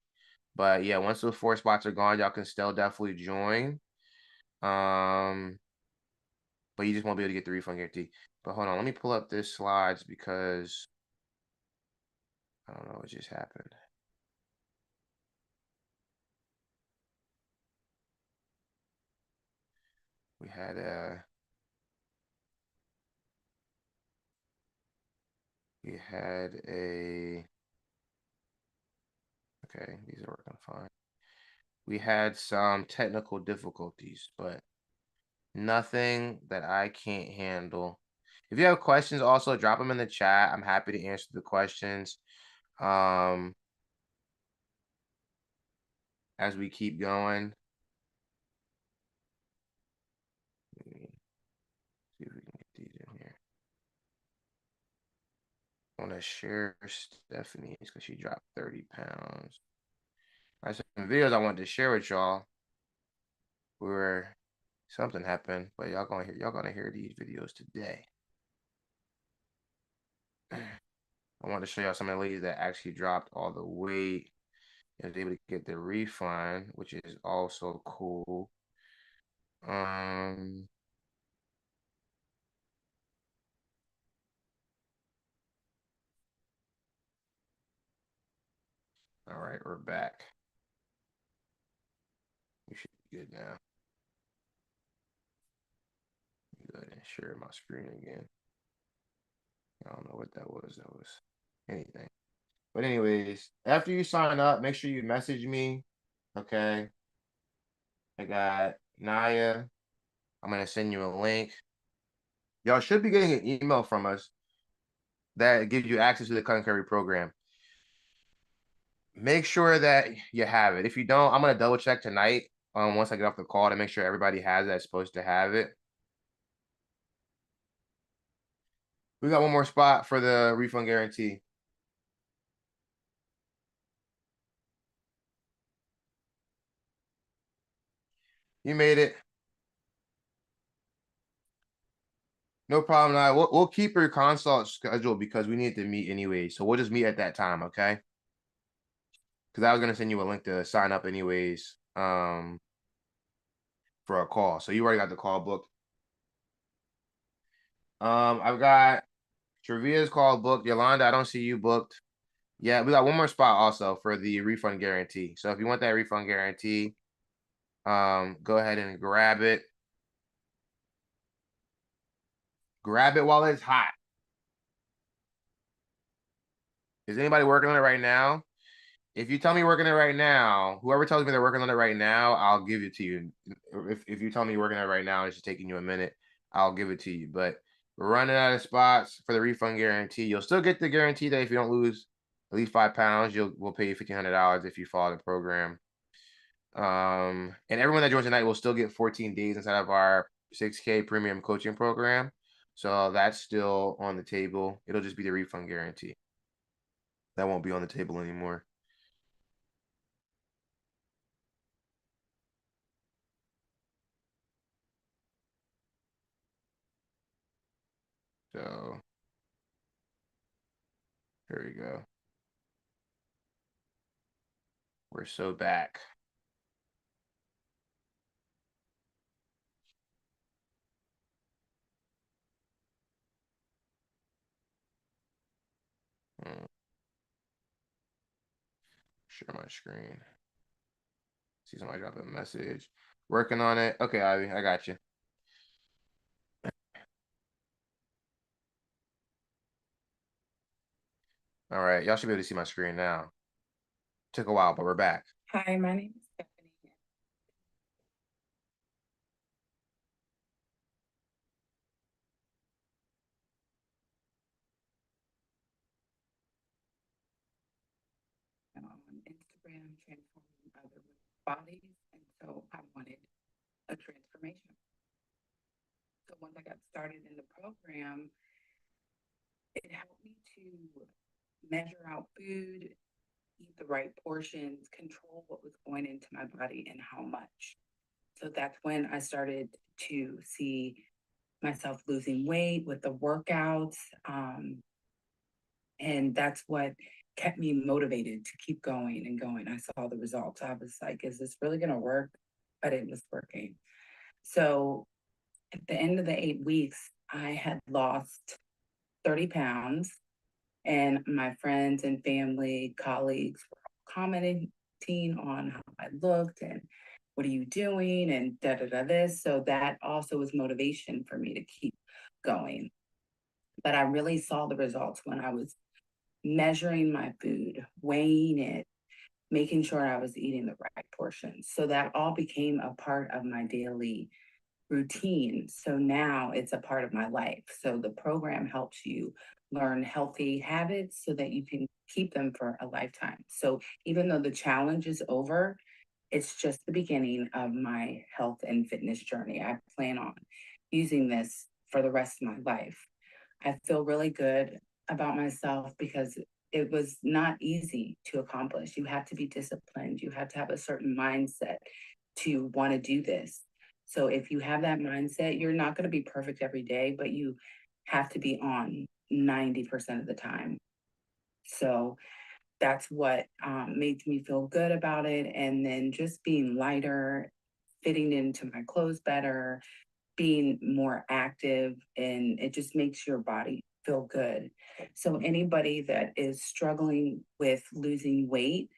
But yeah, once those 4 spots are gone, y'all can still definitely join. Um, but you just won't be able to get the refund guarantee. But hold on, let me pull up this slides because I don't know what just happened. We had a okay, these are working fine. We had some technical difficulties, but nothing that I can't handle. If you have questions, also drop them in the chat. I'm happy to answer the questions. As we keep going. Let me see if we can get these in here. I want to share Stephanie's because she dropped 30 pounds. I have some videos I wanted to share with y'all where something happened, but y'all gonna hear these videos today. I want to show y'all some of the ladies that actually dropped all the weight and was able to get the refund, which is also cool. All right, we're back. We should be good now. Go ahead and share my screen again. I don't know what that was. That was anything. But anyways, after you sign up, make sure you message me. Okay. I got Naya. I'm gonna send you a link. Y'all should be getting an email from us that gives you access to the Cut and Carry program. Make sure that you have it. If you don't, I'm gonna double check tonight. Once I get off the call to make sure everybody has that's supposed to have it. We got one more spot for the refund guarantee. You made it. No problem. We'll keep your consult schedule because we need to meet anyway. So we'll just meet at that time, okay? Because I was gonna send you a link to sign up anyways, for a call. So you already got the call booked. I've got Travia's call booked. Yolanda, I don't see you booked. Yeah, we got one more spot also for the refund guarantee. So if you want that refund guarantee, go ahead and grab it. Grab it while it's hot. Is anybody working on it right now? If you tell me you're working on it right now, whoever tells me they're working on it right now, I'll give it to you. If you tell me you're working on it right now, it's just taking you a minute, I'll give it to you. But we're running out of spots for the refund guarantee. You'll still get the guarantee that if you don't lose at least 5 pounds, we'll pay you $1,500 if you follow the program. And everyone that joins tonight will still get 14 days inside of our 6K premium coaching program. So that's still on the table. It'll just be the refund guarantee. That won't be on the table anymore. So here we go. We're so back. Share my screen. See somebody drop a message. Working on it. Okay, Ivy, I got you. All right, y'all should be able to see my screen now. Took a while, but we're back. Hi, my name is Stephanie. On Instagram, transforming other bodies, and so I wanted a transformation. So once I got started in the program, it helped me to measure out food, eat the right portions, control what was going into my body and how much. So that's when I started to see myself losing weight with the workouts. And that's what kept me motivated to keep going and going. I saw the results. I was like, is this really going to work? But it was working. So at the end of the 8 weeks, I had lost 30 pounds, and my friends and family, colleagues were commenting on how I looked, and what are you doing? And da da da this. So that also was motivation for me to keep going. But I really saw the results when I was measuring my food, weighing it, making sure I was eating the right portions. So that all became a part of my daily routine. So now it's a part of my life. So the program helps you learn healthy habits so that you can keep them for a lifetime. So even though the challenge is over, it's just the beginning of my health and fitness journey. I plan on using this for the rest of my life. I feel really good about myself because it was not easy to accomplish. You have to be disciplined, you have to have a certain mindset to want to do this. So if you have that mindset, you're not going to be perfect every day, but you have to be on 90% of the time. So that's what made me feel good about it. And then just being lighter, fitting into my clothes better, being more active, and it just makes your body feel good. So anybody that is struggling with losing weight,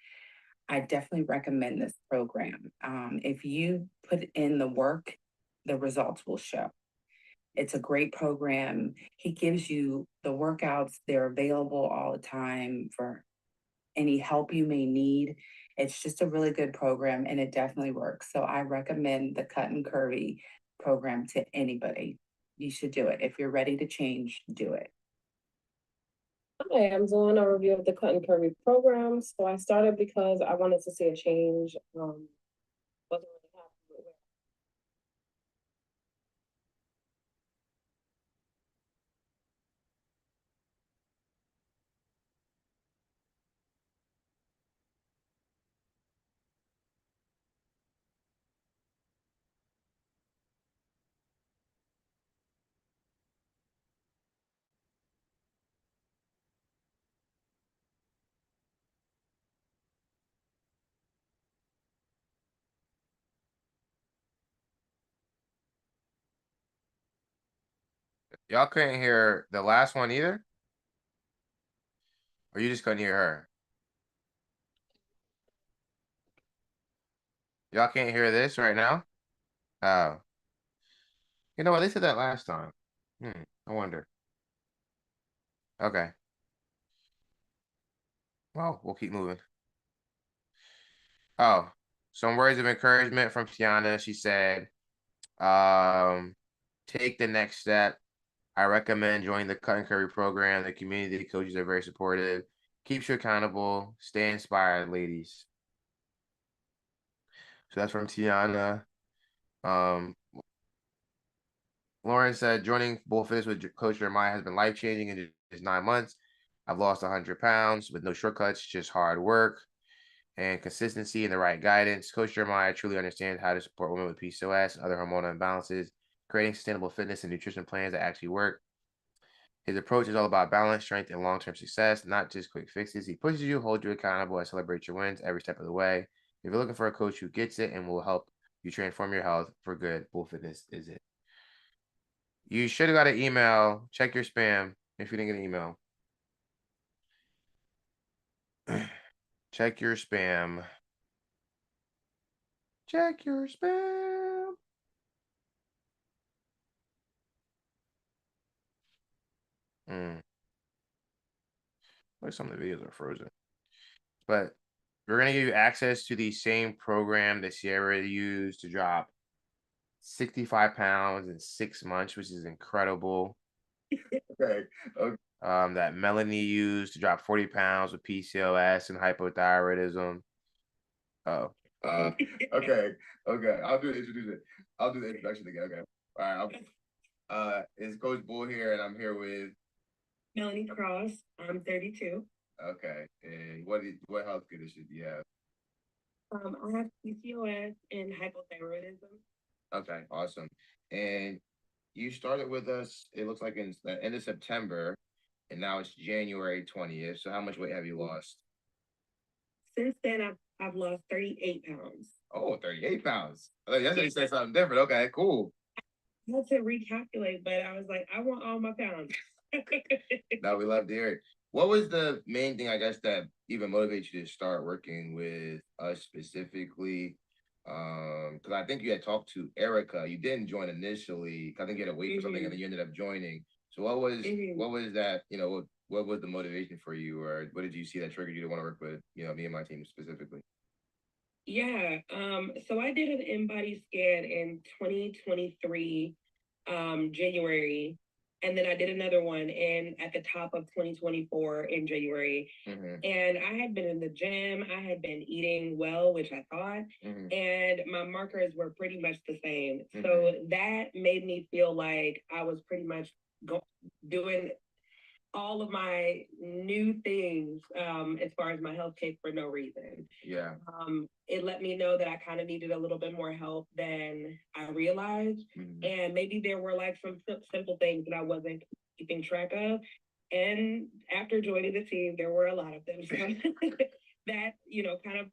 I definitely recommend this program. If you put in the work, the results will show. It's a great program. He gives you the workouts, they're available all the time for any help you may need. It's just a really good program and it definitely works. So I recommend the Cut and Curvy program to anybody. You should do it. If you're ready to change, do it. Hi, I'm doing a review of the Cut and Curvy program. So I started because I wanted to see a change. Wasn't really happy with it. Y'all couldn't hear the last one either? Or you just couldn't hear her? Y'all can't hear this right now? Oh. You know what? They said that last time. I wonder. Okay. Well, we'll keep moving. Oh, some words of encouragement from Tiana. She said, take the next step. I recommend joining the Cut and Curry program. The community coaches are very supportive. Keeps you accountable. Stay inspired, ladies. So that's from Tiana. Um, Lauren said, joining Bull Fitness with Coach Jeremiah has been life changing in just 9 months. I've lost 100 pounds with no shortcuts, just hard work and consistency and the right guidance. Coach Jeremiah truly understands how to support women with PCOS and other hormonal imbalances, creating sustainable fitness and nutrition plans that actually work. His approach is all about balance, strength, and long-term success, not just quick fixes. He pushes you, holds you accountable, and celebrates your wins every step of the way. If you're looking for a coach who gets it and will help you transform your health for good, Bull Fitness is it. You should have got an email. Check your spam if you didn't get an email. Check your spam. Check your spam. Like some of the videos are frozen. But we're gonna give you access to the same program that Sierra used to drop 65 pounds in 6 months, which is incredible. Okay. Okay. That Melanie used to drop 40 pounds with PCOS and hypothyroidism. Oh. Okay. Okay. I'll do the introduction. I'll do the introduction again. Okay. All right. It's Coach Bull here, and I'm here with Melanie Cross, I'm 32. Okay. And what health condition do you have? I have PCOS and hypothyroidism. Okay, awesome. And you started with us, it looks like in the end of September, and now it's January 20th. So how much weight have you lost? Since then, I've lost 38 pounds. Oh, 38 pounds. Oh, yesterday you said something different. Okay, cool. I had to recalculate, but I was like, I want all my pounds. No, we love to hear it. What was the main thing, I guess, that even motivates you to start working with us specifically? Because I think you had talked to Erica. You didn't join initially. I think you had to wait for something, and then you ended up joining. So what was that? You know, what was the motivation for you, or what did you see that triggered you to want to work with, you know, me and my team specifically? Yeah, so I did an in-body scan in 2023, January, and then I did another one in at the top of 2024 in January. And I had been in the gym, I had been eating well, which I thought, and my markers were pretty much the same. So that made me feel like I was pretty much doing all of my new things as far as my health cake for no reason. Yeah. It let me know that I kind of needed a little bit more help than I realized. And maybe there were like some simple things that I wasn't keeping track of. And after joining the team, there were a lot of them. So that, you know, kind of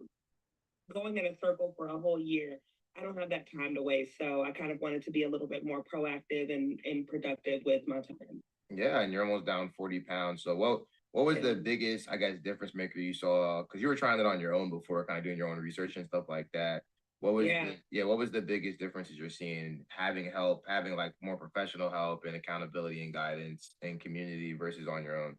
going in a circle for a whole year, I don't have that time to waste. So I kind of wanted to be a little bit more proactive and productive with my time. Yeah, and you're almost down 40 pounds. So what was the biggest, I guess, difference maker you saw? Because you were trying it on your own before, kind of doing your own research and stuff like that. What was the biggest differences you're seeing having help, having like more professional help and accountability and guidance and community versus on your own?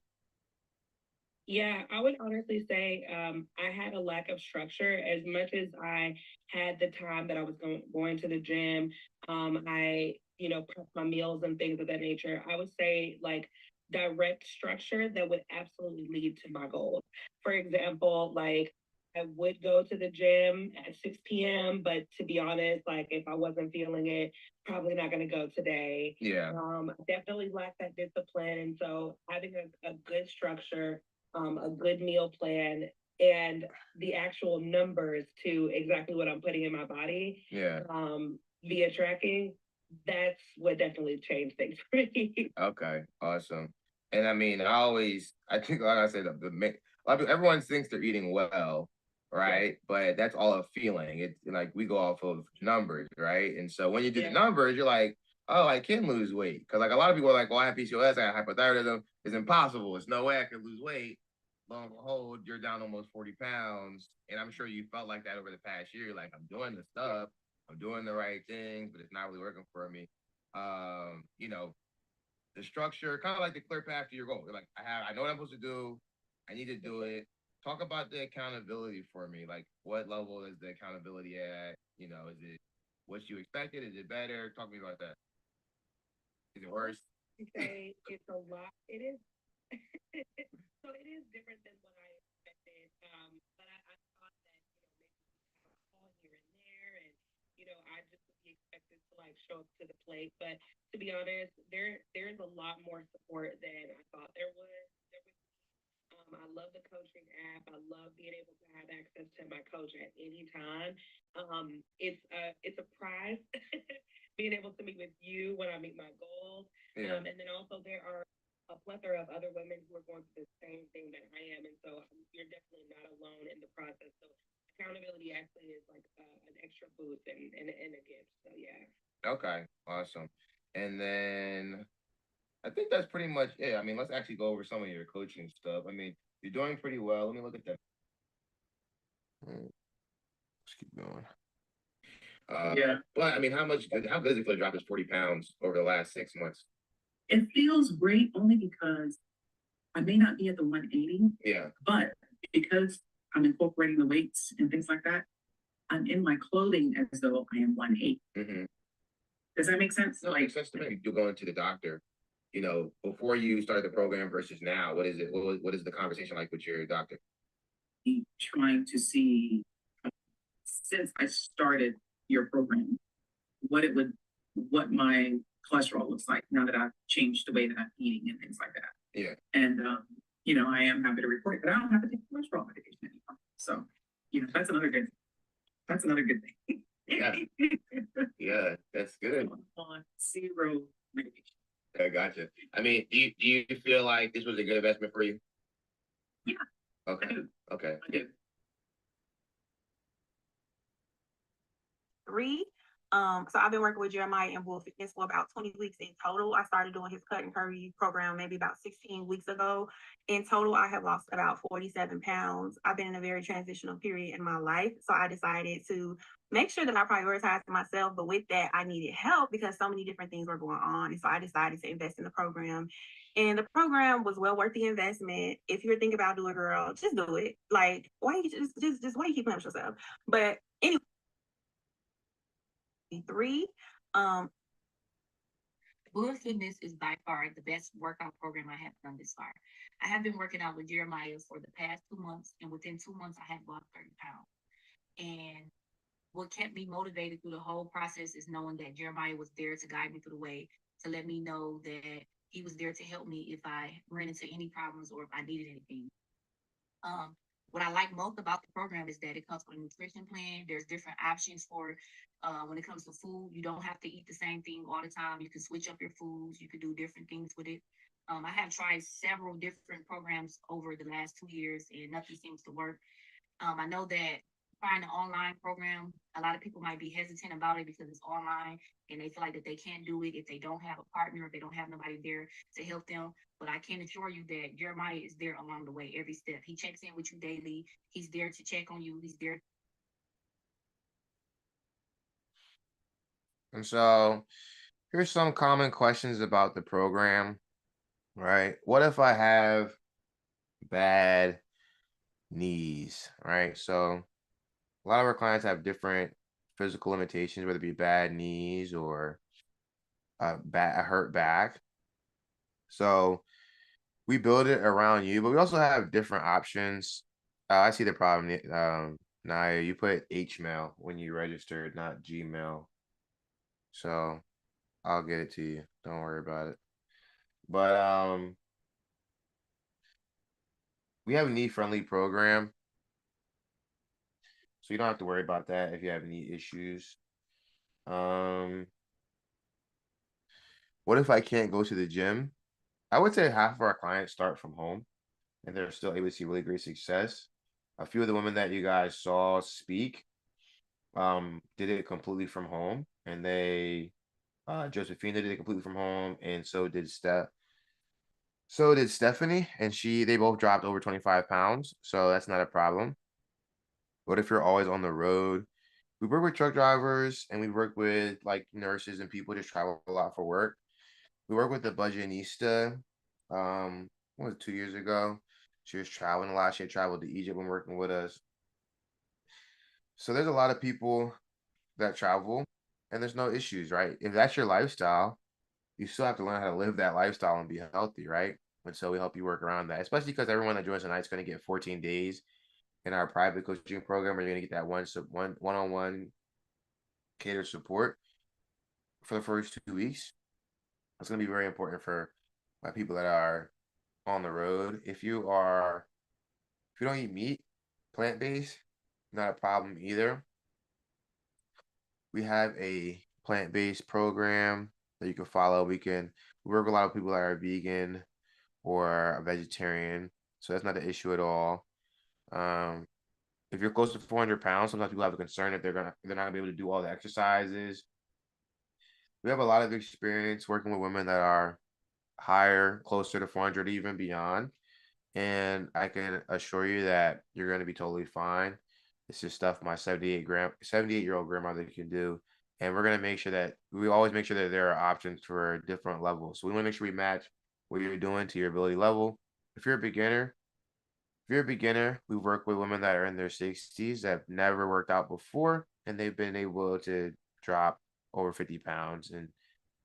Yeah, I would honestly say I had a lack of structure. As much as I had the time that I was going to the gym, I, you know, prep my meals and things of that nature. I would say like direct structure that would absolutely lead to my goals. For example, like I would go to the gym at 6 p.m., but to be honest, like if I wasn't feeling it, probably not going to go today. Yeah. Definitely lack that discipline. And so having a good structure, a good meal plan, and the actual numbers to exactly what I'm putting in my body, via tracking, that's what definitely changed things for me. Okay, awesome. And I mean, I think, like I said, a lot of everyone thinks they're eating well, right? But that's all a feeling. It's like we go off of numbers, right? And so when you do the numbers, you're like, oh, I can lose weight. Because like a lot of people are like, well, I have PCOS, I have hypothyroidism. It's impossible. It's no way I can lose weight. Lo and behold, you're down almost 40 pounds. And I'm sure you felt like that over the past year. Like, I'm doing the stuff, I'm doing the right things, but it's not really working for me. You know, the structure, kind of like the clear path to your goal. You're like, I know what I'm supposed to do. I need to do it. Talk about the accountability for me. Like, what level is the accountability at? You know, is it what you expected? Is it better? Talk to me about that. Is it worse? Say it's a lot. It is. So it is different than what I expected. But I thought that, you know, maybe we have a call here and there, and you know, I just would be expected to like show up to the plate. But to be honest, there's a lot more support than I thought there was. I love the coaching app. I love being able to have access to my coach at any time. It's a prize being able to meet with you when I meet my goals. And then also there are a plethora of other women who are going through the same thing that I am, and so you're definitely not alone in the process. So accountability actually is like an extra boost and a gift. So yeah. Okay, awesome. And then I think that's pretty much it. I mean, let's actually go over some of your coaching stuff. I mean, you're doing pretty well. Let me look at that. Let's keep going. But I mean, how good is it for to drop this 40 pounds over the last 6 months? It feels great only because I may not be at the 180. Yeah. But because I'm incorporating the weights and things like that, I'm in my clothing as though I am 180. Does that make sense? No, it makes sense to me. You're going to the doctor. You know, before you started the program versus now, what is it? What is the conversation like with your doctor? Trying to see, since I started your program, what my cholesterol looks like now that I've changed the way that I'm eating and things like that. Yeah. And, you know, I am happy to report that I don't have to take cholesterol medication anymore. So, you know, that's another good thing. Yeah. Yeah, that's good. On zero medication. I gotcha. I mean, do you feel like this was a good investment for you? Yeah. Okay. I do. Okay. I do. 3. So I've been working with Jeremiah in Bull Fitness for about 20 weeks in total. I started doing his cut and curvy program maybe about 16 weeks ago. In total, I have lost about 47 pounds. I've been in a very transitional period in my life. So I decided to make sure that I prioritize myself. But with that, I needed help because so many different things were going on. And so I decided to invest in the program. And the program was well worth the investment. If you're thinking about doing it, girl, just do it. Like, why you just why you keep playing with yourself? But anyway, three. Um, Blue Fitness is by far the best workout program I have done this far. I have been working out with Jeremiah for the past 2 months, and within 2 months, I had lost 30 pounds. And what kept me motivated through the whole process is knowing that Jeremiah was there to guide me through the way, to let me know that he was there to help me if I ran into any problems or if I needed anything. Um, what I like most about the program is that it comes with a nutrition plan. There's different options for when it comes to food. You don't have to eat the same thing all the time. You can switch up your foods. You can do different things with it. I have tried several different programs over the last 2 years, and nothing seems to work. I know that trying an online program, a lot of people might be hesitant about it because it's online and they feel like that they can't do it if they don't have a partner, if they don't have nobody there to help them. But I can assure you that Jeremiah is there along the way, every step. He checks in with you daily. He's there to check on you. He's there. And so here's some common questions about the program, right? What if I have bad knees, right? So a lot of our clients have different physical limitations, whether it be bad knees or a hurt back. So we build it around you, but we also have different options. I see the problem, Naya. You put Hmail when you registered, not Gmail. So I'll get it to you. Don't worry about it. But we have a knee-friendly program, so you don't have to worry about that if you have knee issues. Um, what if I can't go to the gym? I would say half of our clients start from home and they're still able to see really great success. A few of the women that you guys saw speak did it completely from home, and they Josephina did it completely from home, and so did Stephanie, and they both dropped over 25 pounds, so that's not a problem. What if you're always on the road? We work with truck drivers and we work with like nurses and people just travel a lot for work. We work with the budgetista. What was it, 2 years ago? She was traveling a lot. She had traveled to Egypt when working with us. So there's a lot of people that travel and there's no issues, right? If that's your lifestyle, you still have to learn how to live that lifestyle and be healthy, right? And so we help you work around that, especially because everyone that joins tonight is going to get 14 days in our private coaching program. You're going to get that one-on-one catered support for the first 2 weeks. It's going to be very important for my people that are on the road. If you don't eat meat, plant-based, not a problem either. We have a plant-based program that you can follow. We work with a lot of people that are vegan or a vegetarian, so that's not an issue at all. Um, if you're close to 400 pounds, sometimes people have a concern that they're not gonna be able to do all the exercises. We have a lot of experience working with women that are higher, closer to 400, even beyond. And I can assure you that you're going to be totally fine. This is stuff my 78-year-old grandmother can do. And we're going to make sure that we always make sure that there are options for different levels. So we want to make sure we match what you're doing to your ability level. If you're a beginner, we work with women that are in their 60s that have never worked out before, and they've been able to drop over 50 pounds in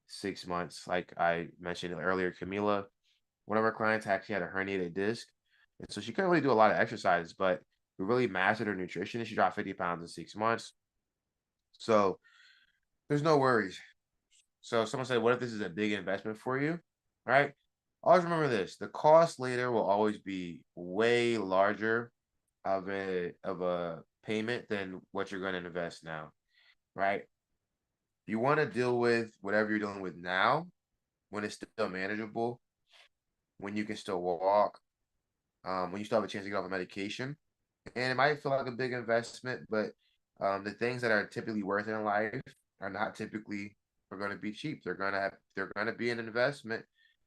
6 months. Like I mentioned earlier, Camila, one of our clients actually had a herniated disc. And so she couldn't really do a lot of exercises, but we really mastered her nutrition and she dropped 50 pounds in 6 months. So there's no worries. So someone said, what if this is a big investment for you? All right. Always remember this. The cost later will always be way larger of a payment than what you're going to invest now. Right. You want to deal with whatever you're dealing with now when it's still manageable, when you can still walk, when you still have a chance to get off of medication. And it might feel like a big investment, but the things that are typically worth it in life are not typically are going to be cheap. They're going to be an investment,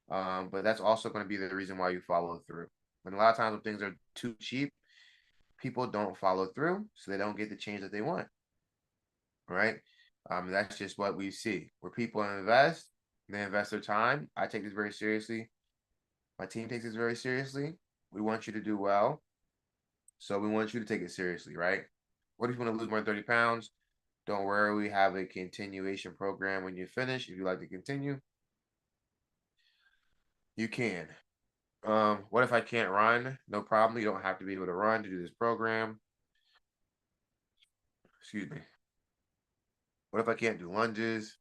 but that's also going to be the reason why you follow through. And a lot of times when things are too cheap, people don't follow through, so they don't get the change that they want. right? That's just what we see. Where people invest, they invest their time. I take this very seriously. My team takes this very seriously. We want you to do well. So we want you to take it seriously, right? What if you want to lose more than 30 pounds? Don't worry, we have a continuation program when you finish. If you like to continue, you can. What if I can't run? No problem. You don't have to be able to run to do this program. Excuse me. What if I can't do lunges?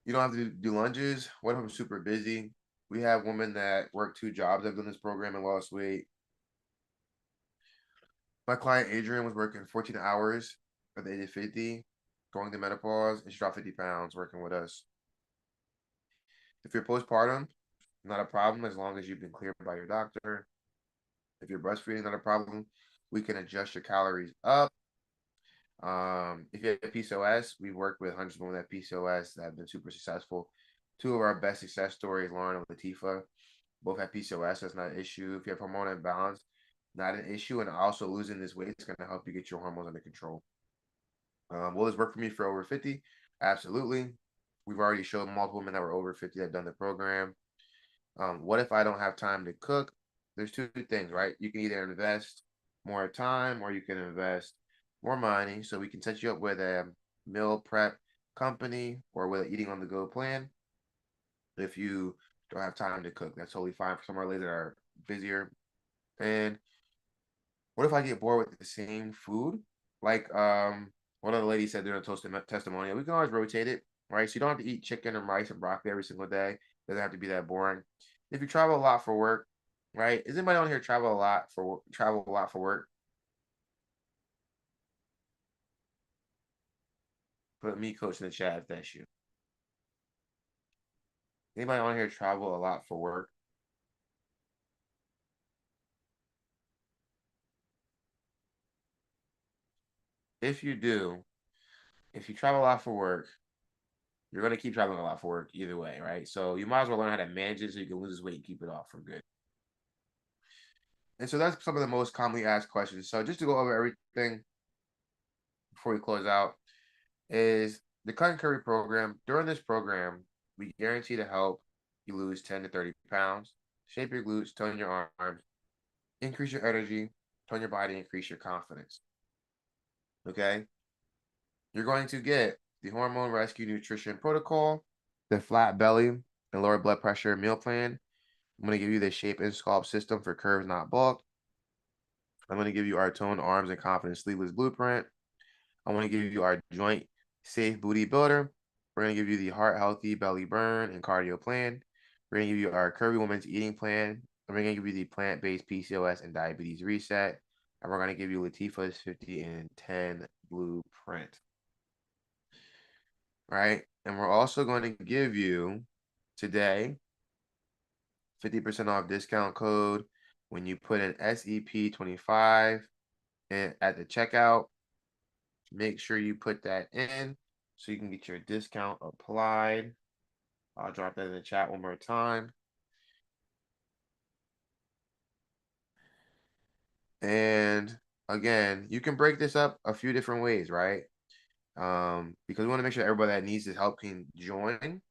You don't have to do lunges. What if I'm super busy? We have women that work 2 jobs that have done this program and lost weight. My client Adrian was working 14 hours at the age of 50, going through menopause, and she dropped 50 pounds working with us. If you're postpartum, not a problem as long as you've been cleared by your doctor. If you're breastfeeding, not a problem. We can adjust your calories up. If you have PCOS, we've worked with hundreds of women that have PCOS that have been super successful. 2 of our best success stories, Lauren and Latifa, both have PCOS. That's not an issue. If you have hormone imbalance, not an issue. And also losing this weight is going to help you get your hormones under control. Will this work for me for over 50? Absolutely. We've already showed multiple women that were over 50 that have done the program. What if I don't have time to cook? There's 2 things, right? You can either invest more time or you can invest more money. So we can set you up with a meal prep company or with an eating on the go plan. If you don't have time to cook, that's totally fine for some of our ladies that are busier. And what if I get bored with the same food? Like one of the ladies said during a testimonial, we can always rotate it, right? So you don't have to eat chicken and rice and broccoli every single day. It doesn't have to be that boring. If you travel a lot for work, right? Is anybody on here travel a lot for work? Put me coach in the chat if that's you. Anybody on here travel a lot for work? If you do, if you travel a lot for work, you're going to keep traveling a lot for work either way, right? So you might as well learn how to manage it so you can lose weight and keep it off for good. And so that's some of the most commonly asked questions. So just to go over everything before we close out is the Cut and Curry program. During this program, we guarantee to help you lose 10 to 30 pounds, shape your glutes, tone your arms, increase your energy, tone your body, increase your confidence. Okay? You're going to get the Hormone Rescue Nutrition Protocol, the Flat Belly and Lower Blood Pressure Meal Plan. I'm going to give you the Shape and Sculpt System for curves, not bulk. I'm going to give you our Toned Arms and Confidence Sleeveless Blueprint. I want to give you our Joint Safe Booty Builder. We're going to give you the Heart Healthy Belly Burn and Cardio Plan. We're going to give you our Curvy Woman's Eating Plan. And we're going to give you the Plant-Based PCOS and Diabetes Reset. And we're going to give you Latifa's 50 and 10 Blueprint. Right? And we're also going to give you today 50% off discount code when you put in SEP25 at the checkout. Make sure you put that in so you can get your discount applied. I'll drop that in the chat one more time. And again, you can break this up a few different ways, right? Because we want to make sure everybody that needs this help can join.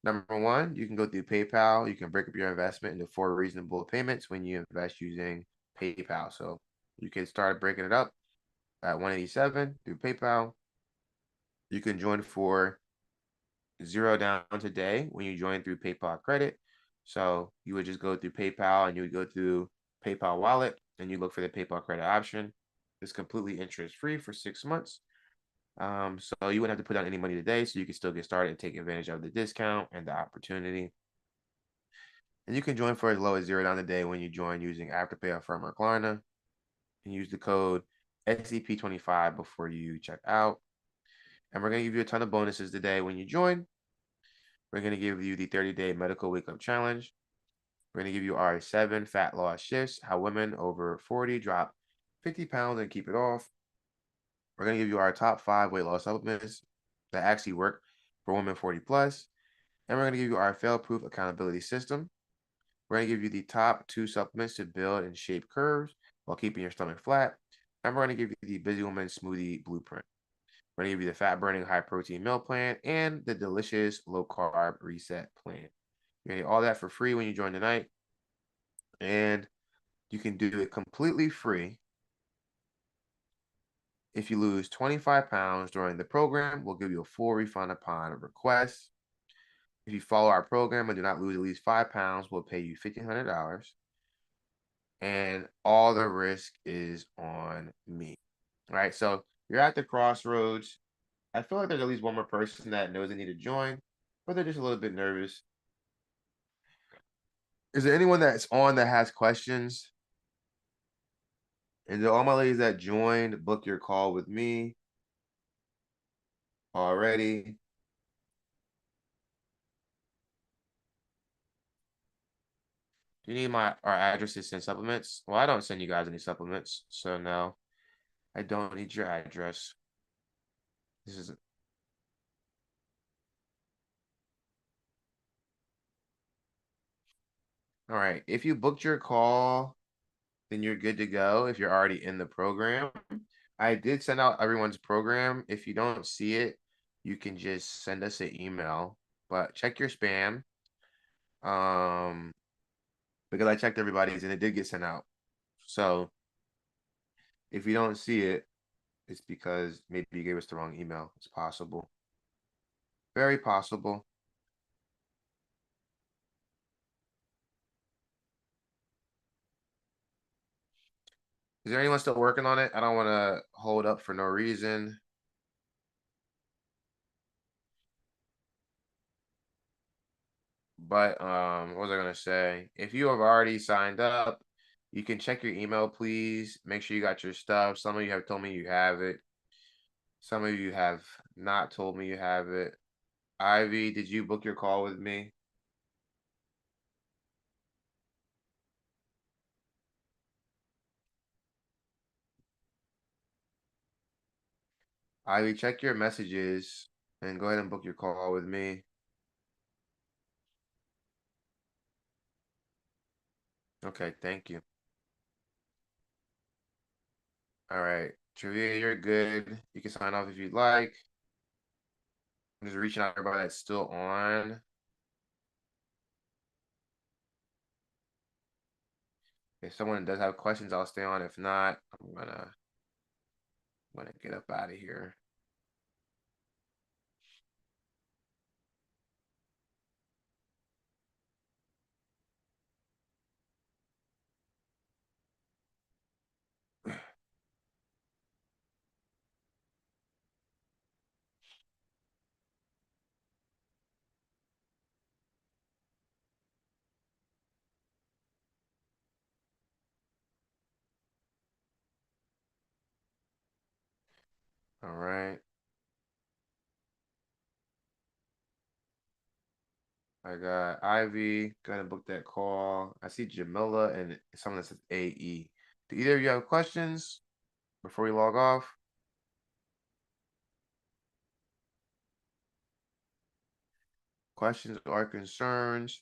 Number one, you can go through PayPal. You can break up your investment into 4 reasonable payments when you invest using PayPal. So you can start breaking it up at 187 through PayPal. You can join for $0 down today when you join through PayPal credit. So you would just go through PayPal and you would go through PayPal wallet and you look for the PayPal credit option. It's completely interest free for 6 months. So you wouldn't have to put down any money today, so you can still get started and take advantage of the discount and the opportunity. And you can join for as low as $0 down a day when you join using Afterpay, Affirm, or Klarna. And use the code SCP25 before you check out. And we're going to give you a ton of bonuses today when you join. We're going to give you the 30-day medical wake-up challenge. We're going to give you our 7 fat loss shifts, how women over 40 drop 50 pounds and keep it off. We're going to give you our top 5 weight loss supplements that actually work for women 40 plus. And we're going to give you our fail-proof accountability system. We're going to give you the top 2 supplements to build and shape curves while keeping your stomach flat. And we're going to give you the Busy Woman Smoothie Blueprint. We're going to give you the fat burning high protein meal plan and the delicious low carb reset plan. You're going to get all that for free when you join tonight. And you can do it completely free. If you lose 25 pounds during the program, we'll give you a full refund upon request. If you follow our program and do not lose at least 5 pounds, we'll pay you $1,500. And all the risk is on me. All right. So you're at the crossroads. I feel like there's at least one more person that knows they need to join, but they're just a little bit nervous. Is there anyone that's on that has questions? And to all my ladies that joined, book your call with me already. Do you need our address to send supplements? Well, I don't send you guys any supplements, so no, I don't need your address. This is all right. If you booked your call, then you're good to go if you're already in the program. I did send out everyone's program. If you don't see it, you can just send us an email, but check your spam. Um, because I checked everybody's and it did get sent out. So if you don't see it, it's because maybe you gave us the wrong email. It's possible. Very possible. Is there anyone still working on it? I don't want to hold up for no reason. But what was I gonna say? If you have already signed up, you can check your email, please. Make sure you got your stuff. Some of you have told me you have it. Some of you have not told me you have it. Ivy, did you book your call with me? Ivy, check your messages and go ahead and book your call with me. Okay, thank you. All right, Trivia, you're good. You can sign off if you'd like. I'm just reaching out to everybody that's still on. If someone does have questions, I'll stay on. If not, I'm gonna get up out of here. All right. I got Ivy. Go ahead and book that call. I see Jamila and someone that says AE. Do either of you have questions before we log off? Questions or concerns?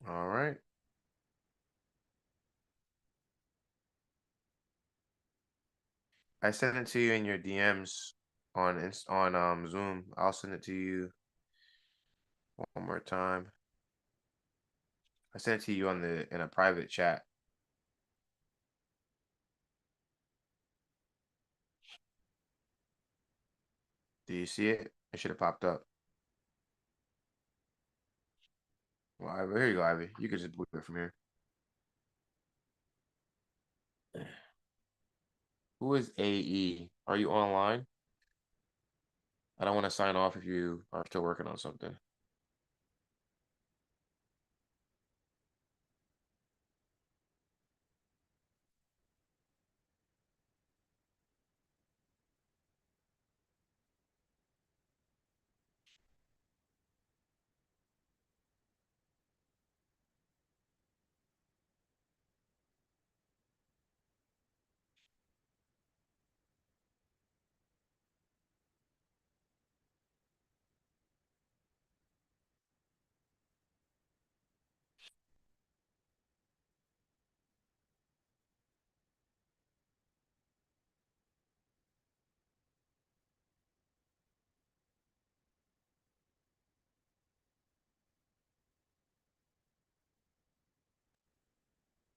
All right. I sent it to you in your DMs on Zoom. I'll send it to you one more time. I sent it to you in a private chat. Do you see it? It should have popped up. Well, here you go, Ivy. You can just book it from here. Who is AE? Are you online? I don't want to sign off if you are still working on something.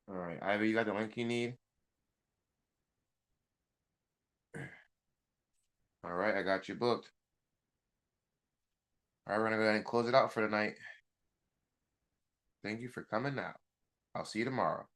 All right, Ivy, you got the link you need? All right, I got you booked. All right, we're gonna go ahead and close it out for tonight. Thank you for coming out. I'll see you tomorrow.